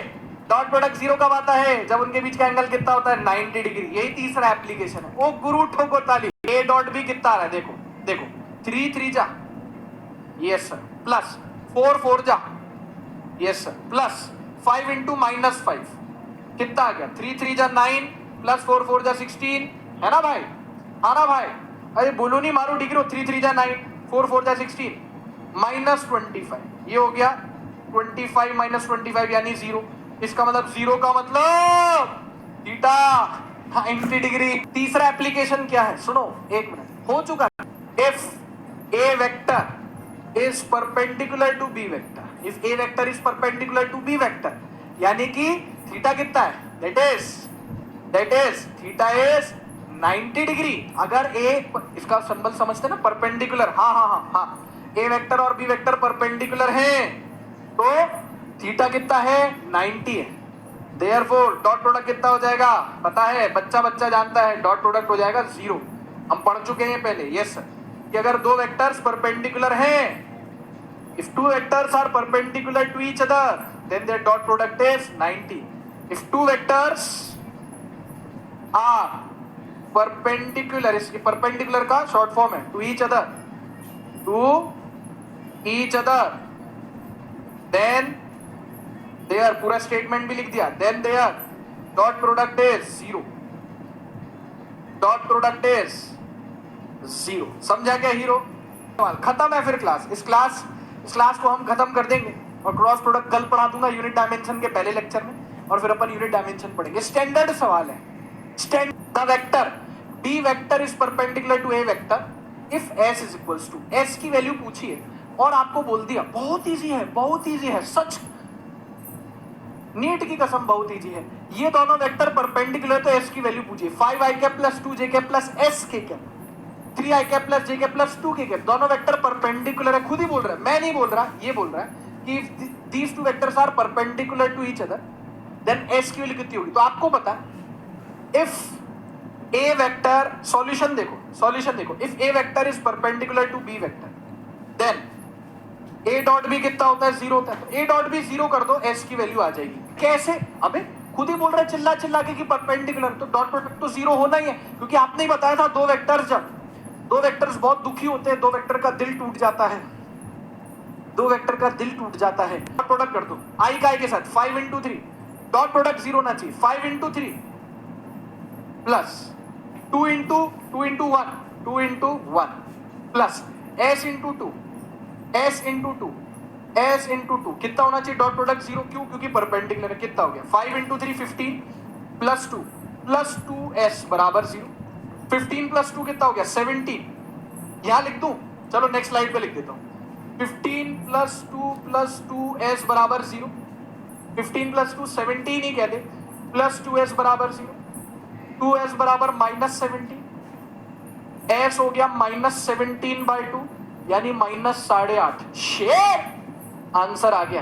डॉट प्रोडक्ट जीरो कब आता है? जब उनके बीच का एंगल कितना होता है 90 डिग्री। यही तीसरा एप्लीकेशन है। ओ गुरु ठोको ताली। ए डॉट भी कितना आ रहा है देखो देखो, 3 3 जा, यस सर, प्लस 4 4 जा, yes sir, plus 5 into minus 5 कितना आ गया 3 3 जा 9 प्लस 4 4 जा 16 है ना भाई? हाँ ना भाई? अरे बोलो नहीं मारो डिग्री। 3 3 जा 9 4 4 जा 16 माइनस 25, ये हो गया 25 माइनस 25 यानी 0। इसका मतलब 0 का मतलब थीटा 90 डिग्री। तीसरा एप्लीकेशन क्या है सुनो, एक मिनट हो चुका। If A vector is perpendicular to B vector, if A vector is perpendicular to B vector, यानी कि थीटा कितना है? That is theta is 90 degree. अगर ए, इसका सिंबल समझते ना, परपेंडिकुलर। हाँ, ए वेक्टर और बी वेक्टर परपेंडिकुलर हैं तो थीटा कितना है 90 है। देयरफॉर डॉट प्रोडक्ट कितना हो जाएगा पता है? बच्चा जानता है, डॉट प्रोडक्ट हो जाएगा 0। हम पढ़ चुके हैं पहले, यस सर, कि अगर दो वेक्टर्स परपेंडिकुलर हैं, if two vectors are perpendicular to each other then their dot product is 90. if two vectors are perpendicular, इसकी perpendicular का short form है to each other then their पूरा statement भी लिख दिया, then their dot product is 0. dot product is 0। समझा क्या hero? खत्म है फिर क्लास। इस क्लास को हम खत्म कर देंगे और क्रॉस प्रोडक्ट कल पढ़ा दूंगा यूनिट डायमेंशन के पहले लेक्चर में, और फिर अपन यूनिट डायमेंशन पढ़ेंगे। स्टैंडर्ड सवाल है। The vector B vector is perpendicular to A vector if S is equals to, S की वैल्यू पूछी है और आपको बोल दिया। बहुत इजी है, सच नीट की कसम बहुत इजी है। ये दोनों वेक्टर परपेंडिकुलर तो एस की वैल्यू पूछिए, 5i cap plus 2j cap plus s के cap, 3i cap plus j cap plus 2 के कैप, दोनों वेक्टर परपेंडिकुलर है। खुद ही बोल रहा है, मैं नहीं बोल रहा, ये बोल रहा है कि these two vectors are perpendicular to each other then s की वैल्यू कितनी होगी। तो आपको पता है if a वेक्टर, सॉल्यूशन देखो, if a vector is perpendicular to b vector then a dot B कितना होता है 0 होता है। तो a डॉट भी 0 कर दो, s की वैल्यू आ जाएगी। कैसे? अबे खुद ही बोल रहा है चिल्ला के कि परपेंडिकुलर, तो डॉट प्रोडक्ट तो 0 होना ही है, क्योंकि आपने ही बताया था दो वेक्टर्स बहुत दुखी होते हैं, दो वेक्टर का दिल टूट जाता है, डॉट प्रोडक्ट कर दो i का i के साथ 5 इंटू 3, डॉट प्रोडक्ट 0 ना चाहिए, 5 into 3 plus 2 into 1 plus s into 2 कितना होना चाहिए? Dot product 0। क्यों? क्योंकि परपेंडिकुलर है। कितना हो गया 5 इंटू 3 15 प्लस 2 s बराबर 0। 15 प्लस 2 कितना हो गया 17। यहां लिख दूं? चलो नेक्स्ट स्लाइड पे लिख देता हूं। 15 प्लस 2 s बराबर 0। 15 प्लस 2 17 ही कहते, प्लस 2s बराबर 0। 2s बराबर माइनस 17, s हो गया माइनस 17/2 यानी माइनस 8.5। शेर आंसर आ गया।